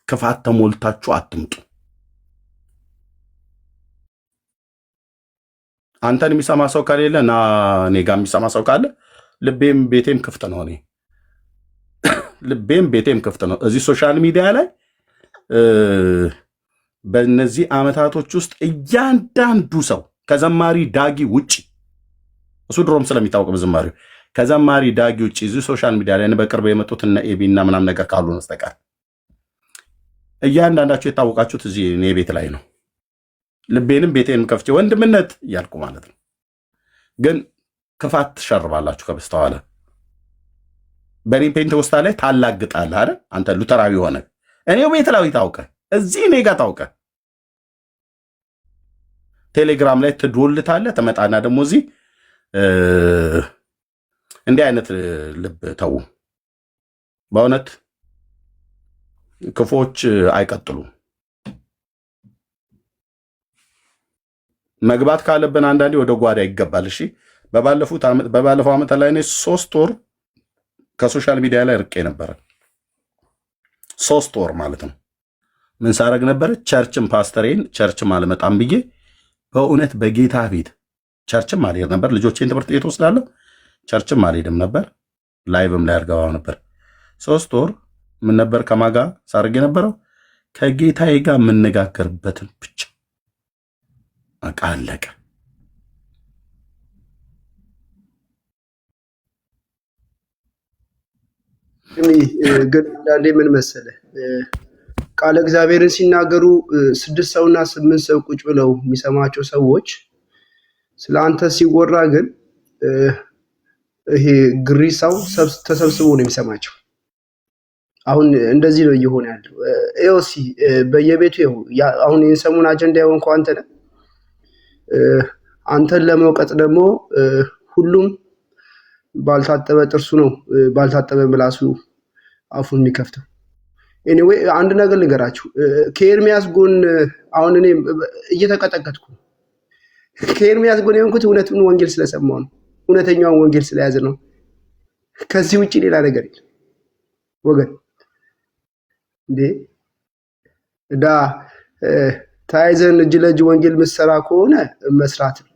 ክፋት ተሞልታችሁ አትምጡ። አንተን የሚሰማ ሰው ከሌለ እና እኔ ጋር የሚሰማ ሰው ካለ ልቤም ቤቴም ክፍት ነው። እኔ ልቤም ቤቴም ክፍት ነው። እዚህ ሶሻል ሚዲያ ላይ በእነዚህ ዓመታቶች ውስጥ እያንዳንዱ ሰው ከዘማሪ ዳጊ ውጭ እሱ ድሮም ስለሚታወቅ በዝማሪው ከዘማሪ ዳጊ ውጭ እዚህ ሶሻል ሚዲያ ላይ በቅርብ የመጡት እነ ኤቢ እና ምናምን ነገር ካሉ በስተቀር እያንዳንዳችሁ የታወቃችሁት እዚህ እኔ ቤት ላይ ነው። ልቤንም ቤቴንም ከፍቼ ወንድምነት እያልኩ ማለት ነው። ግን ክፋት ትሸርባላችሁ ከበስተኋላ። በእኔ ፔንቴኮስታ ላይ ታላግጣለህ አይደል? አንተ ሉተራዊ ሆነ እኔው ቤት ላይ ታውቀ እዚህ እኔ ጋር ታውቀ ቴሌግራም ላይ ትዶልታለህ። ተመጣና ደግሞ እዚህ እንዲህ አይነት ልብ ተው። በእውነት ክፎች አይቀጥሉም። መግባት ካለብን አንዳንዴ ወደ ጓዳ ይገባል። እሺ በባለፈው ዓመት ላይ እኔ 3 ወር ከሶሻል ሚዲያ ላይ ርቄ ነበረ። 3 ወር ማለት ነው። ምን ሳረግ ነበር? ቸርችም ፓስተሬን ቸርችም አልመጣም ብዬ በእውነት በጌታ ቤት ቸርችም አልሄድ ነበር። ልጆቼን ትምህርት ቤት ወስዳለሁ። ቸርችም አልሄድም ነበር። ላይቭም ላይ አርገባው ነበር። 3 ወር ምን ነበር ከማጋ ሳረግ የነበረው? ከጌታዬ ጋር የምነጋገርበትን ብቻ አቃለቀ። ግን አንዳንዴ ምን መሰለህ ቃለ እግዚአብሔርን ሲናገሩ 6 ሰውና 8 ሰው ቁጭ ብለው የሚሰማቸው ሰዎች ስለአንተ ሲወራ ግን ይሄ ግሪሳው ተሰብስቦ ነው የሚሰማቸው። አሁን እንደዚህ ነው እየሆነ ያለው። ኤኦሲ በየቤቱ አሁን የሰሙን አጀንዳ የሆንከው አንተ ነህ። አንተን ለመውቀጥ ደግሞ ሁሉም ባልታጠበ ጥርሱ ነው ባልታጠበ ምላሱ አፉን የሚከፍተው። ኤኒዌይ አንድ ነገር ልንገራችሁ። ከኤርሚያስ ጎን አሁን እኔ እየተቀጠቀጥኩ ከኤርሚያስ ጎን የሆንኩት እውነቱን ወንጌል ስለሰማው ነው። እውነተኛውን ወንጌል ስለያዘ ነው። ከዚህ ውጪ ሌላ ነገር የለም ወገን። እንዴ ተያይዘን እጅ ለእጅ ወንጌል ምሰራ ከሆነ መስራት ነው።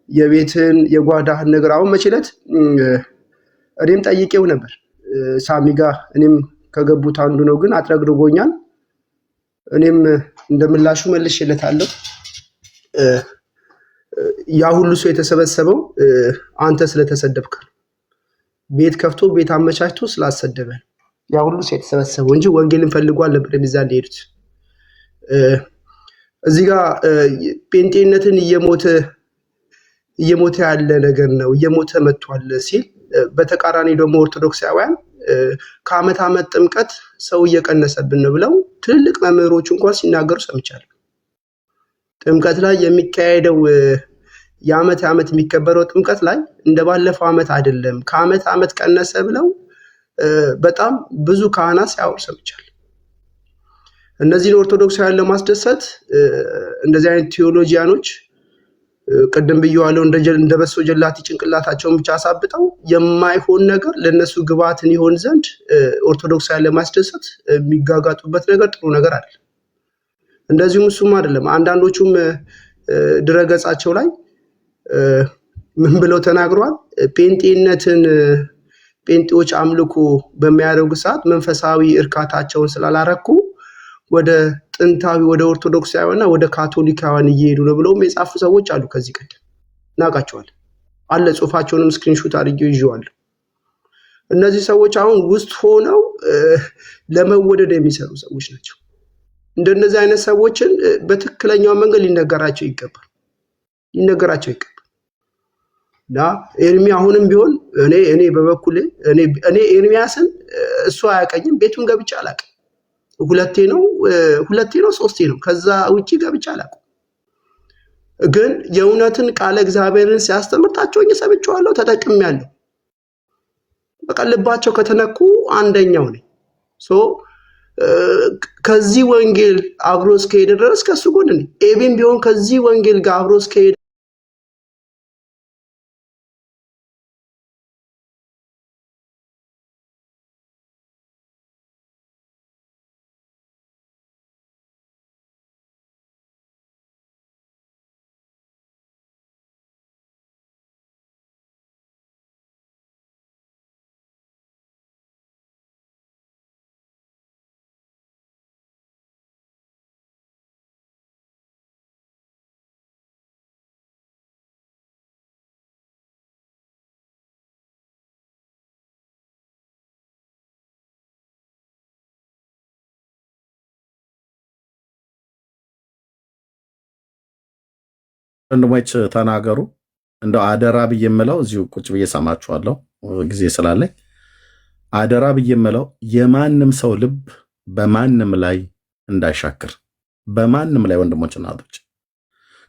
የቤትን የጓዳህን ነገር አሁን መችለት እኔም ጠይቄው ነበር ሳሚ ጋር። እኔም ከገቡት አንዱ ነው፣ ግን አጥረግርጎኛል። እኔም እንደምላሹ መልሼለታለሁ። ያ ሁሉ ሰው የተሰበሰበው አንተ ስለተሰደብክ ነው። ቤት ከፍቶ ቤት አመቻችቶ ስላሰደበ ነው ያ ሁሉ ሰው የተሰበሰበው እንጂ ወንጌልን ፈልጎ አልነበረም እዛ እንደሄዱት። እዚህ ጋር ጴንጤነትን እየሞተ ያለ ነገር ነው፣ እየሞተ መጥቷል ሲል፣ በተቃራኒ ደግሞ ኦርቶዶክሳውያን ከዓመት ዓመት ጥምቀት ሰው እየቀነሰብን ነው ብለው ትልልቅ መምህሮች እንኳን ሲናገሩ ሰምቻለሁ። ጥምቀት ላይ የሚካሄደው የዓመት የሚከበረው ጥምቀት ላይ እንደባለፈው ዓመት አይደለም፣ ከዓመት ዓመት ቀነሰ ብለው በጣም ብዙ ካህናት ሲያወሩ ሰምቻለሁ። እነዚህን ኦርቶዶክሳውያን ለማስደሰት እንደዚህ አይነት ቴዎሎጂያኖች ቅድም ብየዋለሁ እንደ በሶ ጀላቲ ጭንቅላታቸውን ብቻ አሳብጠው የማይሆን ነገር ለነሱ ግብአትን ይሆን ዘንድ ኦርቶዶክሳውያን ለማስደሰት የሚጋጋጡበት ነገር ጥሩ ነገር አይደለም። እንደዚሁም እሱም አይደለም። አንዳንዶቹም ድረገጻቸው ላይ ምን ብለው ተናግረዋል? ጴንጤዎች አምልኮ በሚያደርጉ ሰዓት መንፈሳዊ እርካታቸውን ስላላረኩ ወደ ጥንታዊ ወደ ኦርቶዶክሳውያንና ወደ ካቶሊካውያን እየሄዱ ነው ብለውም የጻፉ ሰዎች አሉ። ከዚህ ቀደም እናውቃቸዋለን አለ ጽሁፋቸውንም ስክሪንሾት አድርጌው ይዤዋለሁ። እነዚህ ሰዎች አሁን ውስጥ ሆነው ለመወደድ የሚሰሩ ሰዎች ናቸው። እንደነዚህ አይነት ሰዎችን በትክክለኛው መንገድ ሊነገራቸው ይገባል። እና ኤርሚ አሁንም ቢሆን እኔ በበኩሌ እኔ ኤርሚያስን እሱ አያቀኝም፣ ቤቱን ገብቼ አላውቅም። ሁለቴ ነው ሶስቴ ነው፣ ከዛ ውጪ ገብቼ አላውቅም። ግን የእውነትን ቃለ እግዚአብሔርን ሲያስተምር ታቸውኝ ሰምቼዋለሁ፣ ተጠቅሜያለሁ። በቃ ልባቸው ከተነኩ አንደኛው ነኝ። ከዚህ ወንጌል አብሮ እስከሄደ ድረስ ከሱ ጎን ነኝ። ኤቢም ቢሆን ከዚህ ወንጌል ጋር አብሮ እስከሄደ ወንድሞች ተናገሩ። እንደው አደራ ብዬ የምለው እዚሁ ቁጭ ብዬ ሰማችኋለሁ ጊዜ ስላለኝ አደራ ብዬ የምለው የማንም ሰው ልብ በማንም ላይ እንዳይሻክር፣ በማንም ላይ ወንድሞችና እህቶች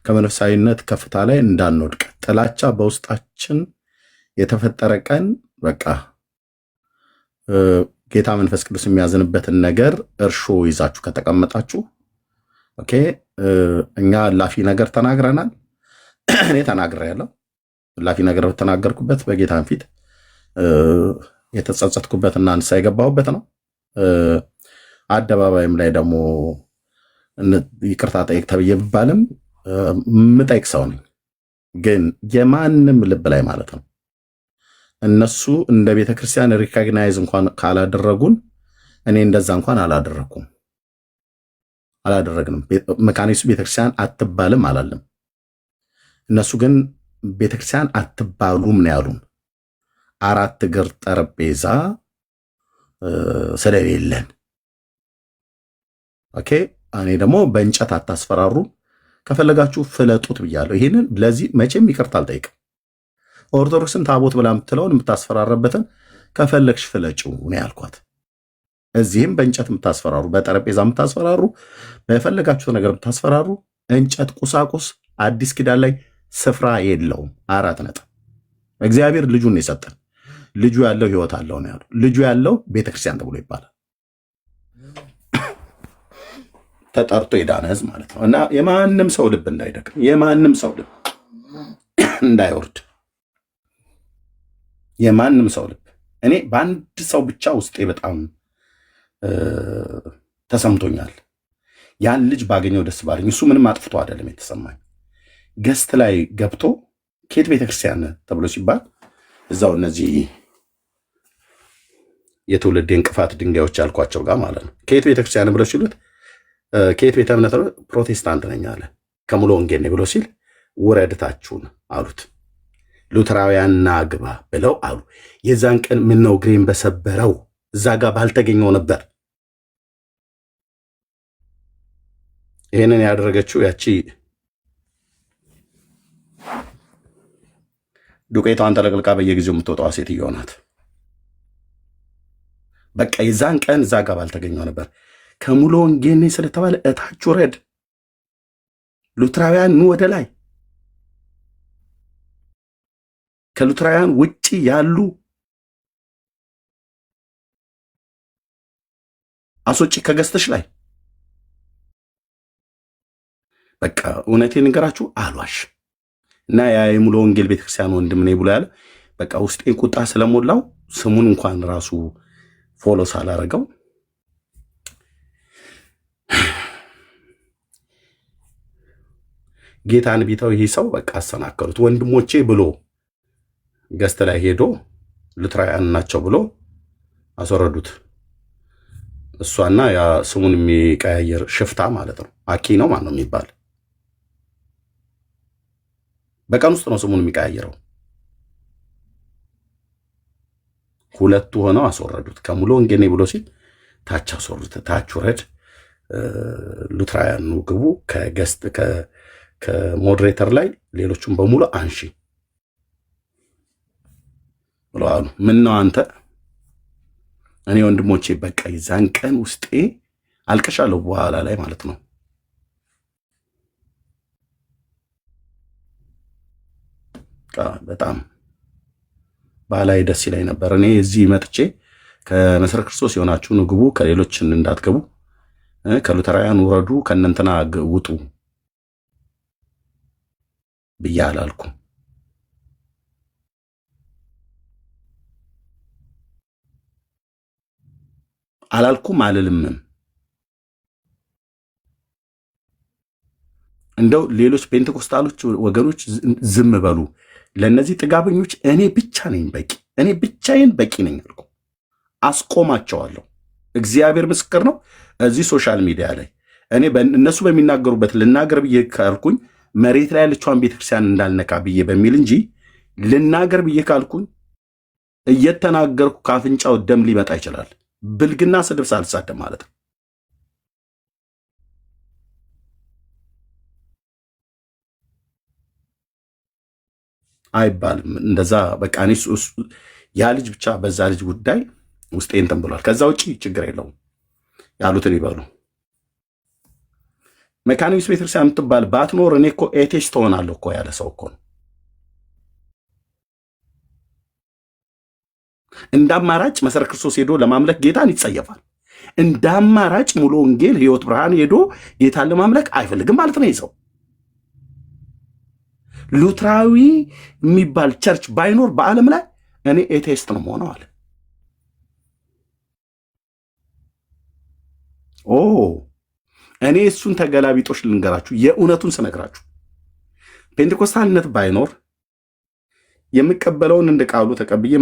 ከመንፈሳዊነት ከፍታ ላይ እንዳንወድቅ፣ ጥላቻ በውስጣችን የተፈጠረ ቀን በቃ ጌታ መንፈስ ቅዱስ የሚያዝንበትን ነገር እርሾ ይዛችሁ ከተቀመጣችሁ ኦኬ። እኛ ላፊ ነገር ተናግረናል። እኔ ተናግሬያለሁ። ላፊ ነገር በተናገርኩበት በጌታን ፊት የተጸጸትኩበትና ንስሐ የገባሁበት ነው። አደባባይም ላይ ደግሞ ይቅርታ ጠይቅ ተብዬ ብባልም ምጠይቅ ሰው ነኝ። ግን የማንም ልብ ላይ ማለት ነው እነሱ እንደ ቤተክርስቲያን ሪኮግናይዝ እንኳን ካላደረጉን እኔ እንደዛ እንኳን አላደረግንም። መካኒሱ ቤተክርስቲያን አትባልም አላለም። እነሱ ግን ቤተክርስቲያን አትባሉም ነው ያሉን። 4 እግር ጠረጴዛ ስለሌለን ኦኬ። እኔ ደግሞ በእንጨት አታስፈራሩ፣ ከፈለጋችሁ ፍለጡት ብያለሁ። ይሄንን ለዚህ መቼም ይቅርታ አልጠይቅም። ኦርቶዶክስን ታቦት ብላ የምትለውን የምታስፈራረበትን ከፈለግሽ ፍለጭው ነው ያልኳት። እዚህም በእንጨት የምታስፈራሩ፣ በጠረጴዛ የምታስፈራሩ፣ በፈለጋችሁ ነገር የምታስፈራሩ እንጨት ቁሳቁስ አዲስ ኪዳን ላይ ስፍራ የለውም። 4 ነጥብ። እግዚአብሔር ልጁን የሰጠን ልጁ ያለው ህይወት አለው ነው ያለው። ልጁ ያለው ቤተክርስቲያን ተብሎ ይባላል። ተጠርቶ የዳነ ህዝብ ማለት ነው። እና የማንም ሰው ልብ እንዳይደክም፣ የማንም ሰው ልብ እንዳይወርድ፣ የማንም ሰው ልብ እኔ በአንድ ሰው ብቻ ውስጤ በጣም ተሰምቶኛል። ያን ልጅ ባገኘው ደስ ባለኝ። እሱ ምንም አጥፍቶ አይደለም የተሰማኝ። ገስት ላይ ገብቶ ከየት ቤተክርስቲያን ተብሎ ሲባል እዛው እነዚህ የትውልድ እንቅፋት ድንጋዮች ያልኳቸው ጋር ማለት ነው። ከየት ቤተክርስቲያን ብለው ሲሉት ከየት ቤተ እምነት ፕሮቴስታንት ነኝ አለ። ከሙሉ ወንጌል ነኝ ብሎ ሲል ውረድታችሁን አሉት። ሉተራውያን ና ግባ ብለው አሉ። የዛን ቀን ምነው ግሬን በሰበረው እዛ ጋር ባልተገኘው ነበር። ይሄንን ያደረገችው ያቺ ዱቄቷን ተለቅልቃ በየጊዜው የምትወጣዋ ሴትዮ ናት። በቃ የዛን ቀን እዛ ጋር ባልተገኘው ነበር። ከሙሉ ወንጌል ነኝ ስለተባለ እታች ውረድ፣ ሉተራውያን ኑ ወደ ላይ፣ ከሉተራውያን ውጪ ያሉ አስወጪ ከገዝተሽ ላይ። በቃ እውነቴን ንገራችሁ አሏሽ እና ያ የሙሉ ወንጌል ቤተክርስቲያን ወንድም ነኝ ብሎ ያለ በቃ ውስጤ ቁጣ ስለሞላው ስሙን እንኳን ራሱ ፎሎ ሳላረገው ጌታን ቢተው ይሄ ሰው በቃ አሰናከሉት። ወንድሞቼ ብሎ ገስት ላይ ሄዶ ሉትራውያን ናቸው ብሎ አስወረዱት። እሷና ያ ስሙን የሚቀያየር ሽፍታ ማለት ነው። አኪ ነው ማን ነው የሚባል በቀን ውስጥ ነው ስሙን የሚቀያየረው። ሁለቱ ሆነው አስወረዱት። ከሙሉ ወንጌል ብሎ ሲል ታች አስወረዱት። ታች ወረድ ሉትራውያን ግቡ፣ ከገስት ከሞዴሬተር ላይ ሌሎቹም በሙሉ አንሺ ብለዋሉ። ምን ነው አንተ እኔ ወንድሞቼ በቃ ይዛን ቀን ውስጤ አልቀሻለሁ። በኋላ ላይ ማለት ነው በጣም ባላይ ደስ ይለኝ ነበር። እኔ እዚህ መጥቼ ከመሰረ ክርስቶስ የሆናችሁ ግቡ፣ ከሌሎች እንዳትገቡ፣ ከሉተራውያን ውረዱ፣ ከእነንትና ውጡ ብዬ አላልኩም። አልልምም። እንደው ሌሎች ፔንቴኮስታሎች ወገኖች ዝም በሉ። ለነዚህ ጥጋበኞች እኔ ብቻ ነኝ በቂ፣ እኔ ብቻዬን በቂ ነኝ አልኩ። አስቆማቸዋለሁ። እግዚአብሔር ምስክር ነው። እዚህ ሶሻል ሚዲያ ላይ እኔ እነሱ በሚናገሩበት ልናገር ብዬ ካልኩኝ መሬት ላይ ያለችዋን ቤተክርስቲያን እንዳልነካ ብዬ በሚል እንጂ ልናገር ብዬ ካልኩኝ እየተናገርኩ ካፍንጫው ደም ሊመጣ ይችላል። ብልግና ስድብ ሳልሳደብ ማለት ነው። አይባልም እንደዛ። በቃ እኔ ያ ልጅ ብቻ በዛ ልጅ ጉዳይ ውስጤ እንትን ብሏል። ከዛ ውጪ ችግር የለውም፣ ያሉትን ይበሉ። መካነ ኢየሱስ ቤተክርስቲያን የምትባል ባትኖር እኔ እኮ ኤቴስት ሆናለሁ እኮ ያለ ሰው እኮ ነው። እንደ አማራጭ መሰረ ክርስቶስ ሄዶ ለማምለክ ጌታን ይጸየፋል። እንደ አማራጭ ሙሉ ወንጌል ህይወት ብርሃን ሄዶ ጌታን ለማምለክ አይፈልግም ማለት ነው። ይዘው ሉትራዊ የሚባል ቸርች ባይኖር በዓለም ላይ እኔ ኤቴስት ነው መሆነው አለ። እኔ እሱን ተገላቢጦሽ ልንገራችሁ፣ የእውነቱን ስነግራችሁ ፔንቴኮስታልነት ባይኖር የምቀበለውን እንደ ቃሉ ተቀብዬ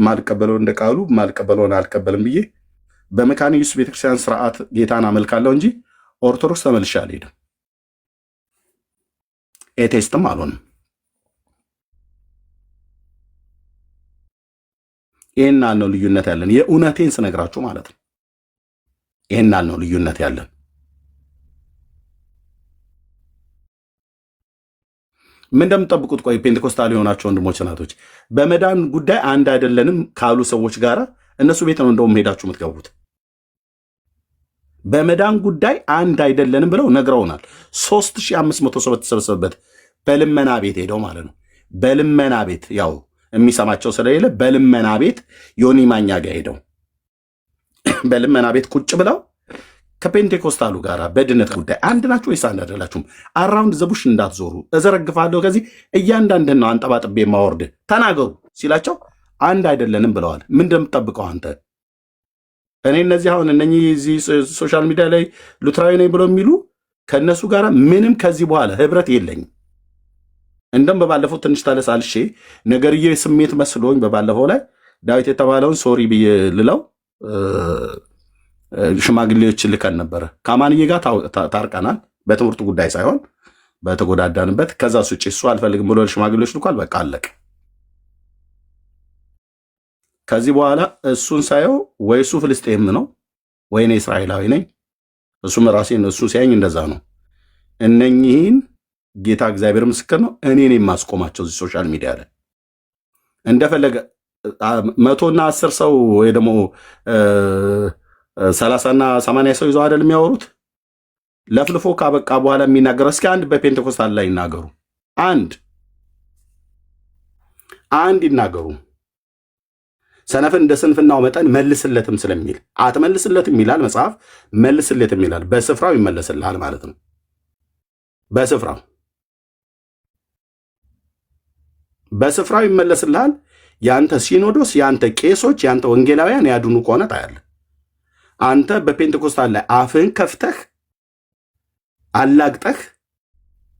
ማልቀበለውን እንደ ቃሉ ማልቀበለውን አልቀበልም ብዬ በመካነ ኢየሱስ ቤተክርስቲያን ስርዓት ጌታን አመልካለሁ እንጂ ኦርቶዶክስ ተመልሼ አልሄድም። ኤቴስትም አልሆንም። ይሄን ነው ልዩነት ያለን። የእውነቴን ስነግራችሁ ማለት ነው። ይሄን ነው ልዩነት ያለን። ምን እንደምትጠብቁት? ቆይ ፔንቴኮስታል የሆናችሁ ወንድሞች እናቶች፣ በመዳን ጉዳይ አንድ አይደለንም ካሉ ሰዎች ጋር እነሱ ቤት ነው እንደውም ሄዳችሁ የምትገቡት። በመዳን ጉዳይ አንድ አይደለንም ብለው ነግረውናል። 3500 ሰው በተሰበሰበበት በልመና ቤት ሄደው ማለት ነው። በልመና ቤት ያው የሚሰማቸው ስለሌለ በልመና ቤት ዮኒ ማኛ ጋር ሄደው በልመና ቤት ቁጭ ብለው ከፔንቴኮስታሉ ጋር በድነት ጉዳይ አንድ ናችሁ ወይስ አንድ አይደላችሁም? አራውንድ ዘቡሽ እንዳትዞሩ እዘረግፋለሁ፣ ከዚህ እያንዳንድን ነው አንጠባጥቤ ማወርድ ተናገሩ ሲላቸው አንድ አይደለንም ብለዋል። ምን እንደምትጠብቀው አንተ? እኔ እነዚህ አሁን እነኚህ እዚህ ሶሻል ሚዲያ ላይ ሉትራዊ ነኝ ብለው የሚሉ ከእነሱ ጋር ምንም ከዚህ በኋላ ህብረት የለኝም። እንደም በባለፈው ትንሽ ተለሳልሼ ነገርዬ ስሜት መስሎኝ በባለፈው ላይ ዳዊት የተባለውን ሶሪ ብዬ ልለው ሽማግሌዎችን ልከን ነበረ። ከአማንዬ ጋር ታርቀናል፣ በትምህርቱ ጉዳይ ሳይሆን በተጎዳዳንበት። ከዛ ውጭ እሱ አልፈልግም ብሎ ሽማግሌዎች ልኳል። በቃ አለቀ። ከዚህ በኋላ እሱን ሳየው ወይ እሱ ፍልስጤም ነው ወይ እኔ እስራኤላዊ ነኝ። እሱም ራሴን እሱ ሲያኝ እንደዛ ነው። እነኚህን ጌታ እግዚአብሔር ምስክር ነው፣ እኔን የማስቆማቸው እዚህ ሶሻል ሚዲያ ላይ እንደፈለገ 100 እና 10 ሰው ወይ ደግሞ 30 እና 80 ሰው ይዘው አይደል የሚያወሩት። ለፍልፎ ካበቃ በኋላ የሚናገረው እስኪ አንድ በፔንቴኮስታል ላይ ይናገሩ፣ አንድ ይናገሩ። ሰነፍን እንደ ስንፍናው መጠን መልስለትም ስለሚል አትመልስለትም ይላል መጽሐፍ፣ መልስለትም ይላል። በስፍራው ይመለስልሃል ማለት ነው። በስፍራው ይመለስልሃል። ያንተ ሲኖዶስ፣ ያንተ ቄሶች፣ ያንተ ወንጌላውያን ያድኑ ከሆነ ታያለህ። አንተ በፔንቴኮስታል ላይ አፍህን ከፍተህ አላግጠህ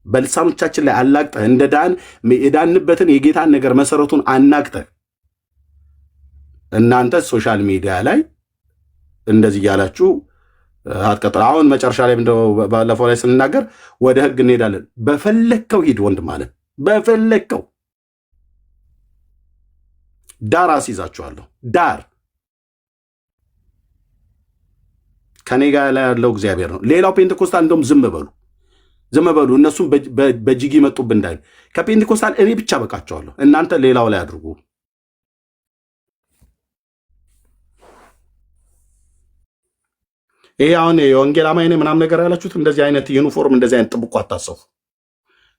በልሳኖቻችን ላይ አላግጠህ እንደ ዳን የዳንበትን የጌታን ነገር መሰረቱን አናግጠህ እናንተ ሶሻል ሚዲያ ላይ እንደዚህ እያላችሁ አትቀጥሉ። አሁን መጨረሻ ላይ እንደው ባለፈው ላይ ስንናገር ወደ ህግ እንሄዳለን። በፈለከው ሂድ ወንድም አለ። በፈለከው ዳር አስይዛችኋለሁ። ዳር ከኔ ጋር ላይ ያለው እግዚአብሔር ነው። ሌላው ፔንቴኮስታል እንደውም ዝም በሉ እነሱም በጅግ ይመጡብን እንዳይል። ከፔንቴኮስታል እኔ ብቻ በቃቸዋለሁ። እናንተ ሌላው ላይ አድርጉ። ይሄ አሁን የወንጌል አማኝ ነኝ ምናምን ነገር ያላችሁት እንደዚህ አይነት ዩኒፎርም እንደዚህ አይነት ጥብቆ አታሰፉ።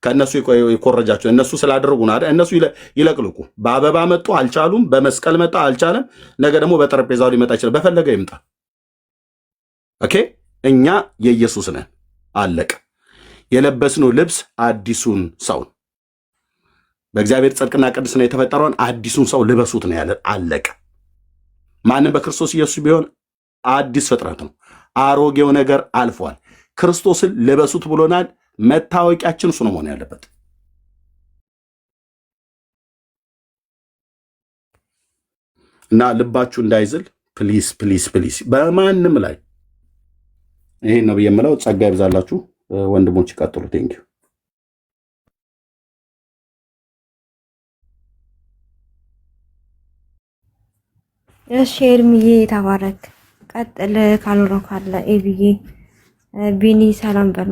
ከእነሱ የኮረጃቸው እነሱ ስላደረጉ ነው አይደል? እነሱ ይለቅልቁ። በአበባ መጡ አልቻሉም፣ በመስቀል መጣ አልቻለም። ነገ ደግሞ በጠረጴዛው ሊመጣ ይችላል። በፈለገ ይምጣ። ኦኬ፣ እኛ የኢየሱስ ነን። አለቀ። የለበስነው ልብስ አዲሱን ሰው በእግዚአብሔር ጽድቅና ቅድስና የተፈጠረውን አዲሱን ሰው ልበሱት ነው ያለ። አለቀ። ማንም በክርስቶስ ኢየሱስ ቢሆን አዲስ ፍጥረት ነው። አሮጌው ነገር አልፏል። ክርስቶስን ልበሱት ብሎናል። መታወቂያችን እሱ ነው መሆን ያለበት። እና ልባችሁ እንዳይዝል ፕሊስ ፕሊስ ፕሊስ፣ በማንም ላይ ይሄን ነው ብዬ የምለው። ጸጋ ይብዛላችሁ ወንድሞች፣ ይቀጥሉ። ቴንኪው። እሺ ኤርሚዬ ተባረክ። ቀጥል። ካልኖረው ካለ ኤቢዬ ቢኒ ሰላም በሉ።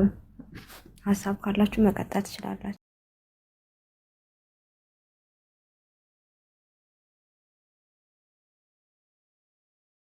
ሀሳብ ካላችሁ መቀጠል ትችላላችሁ።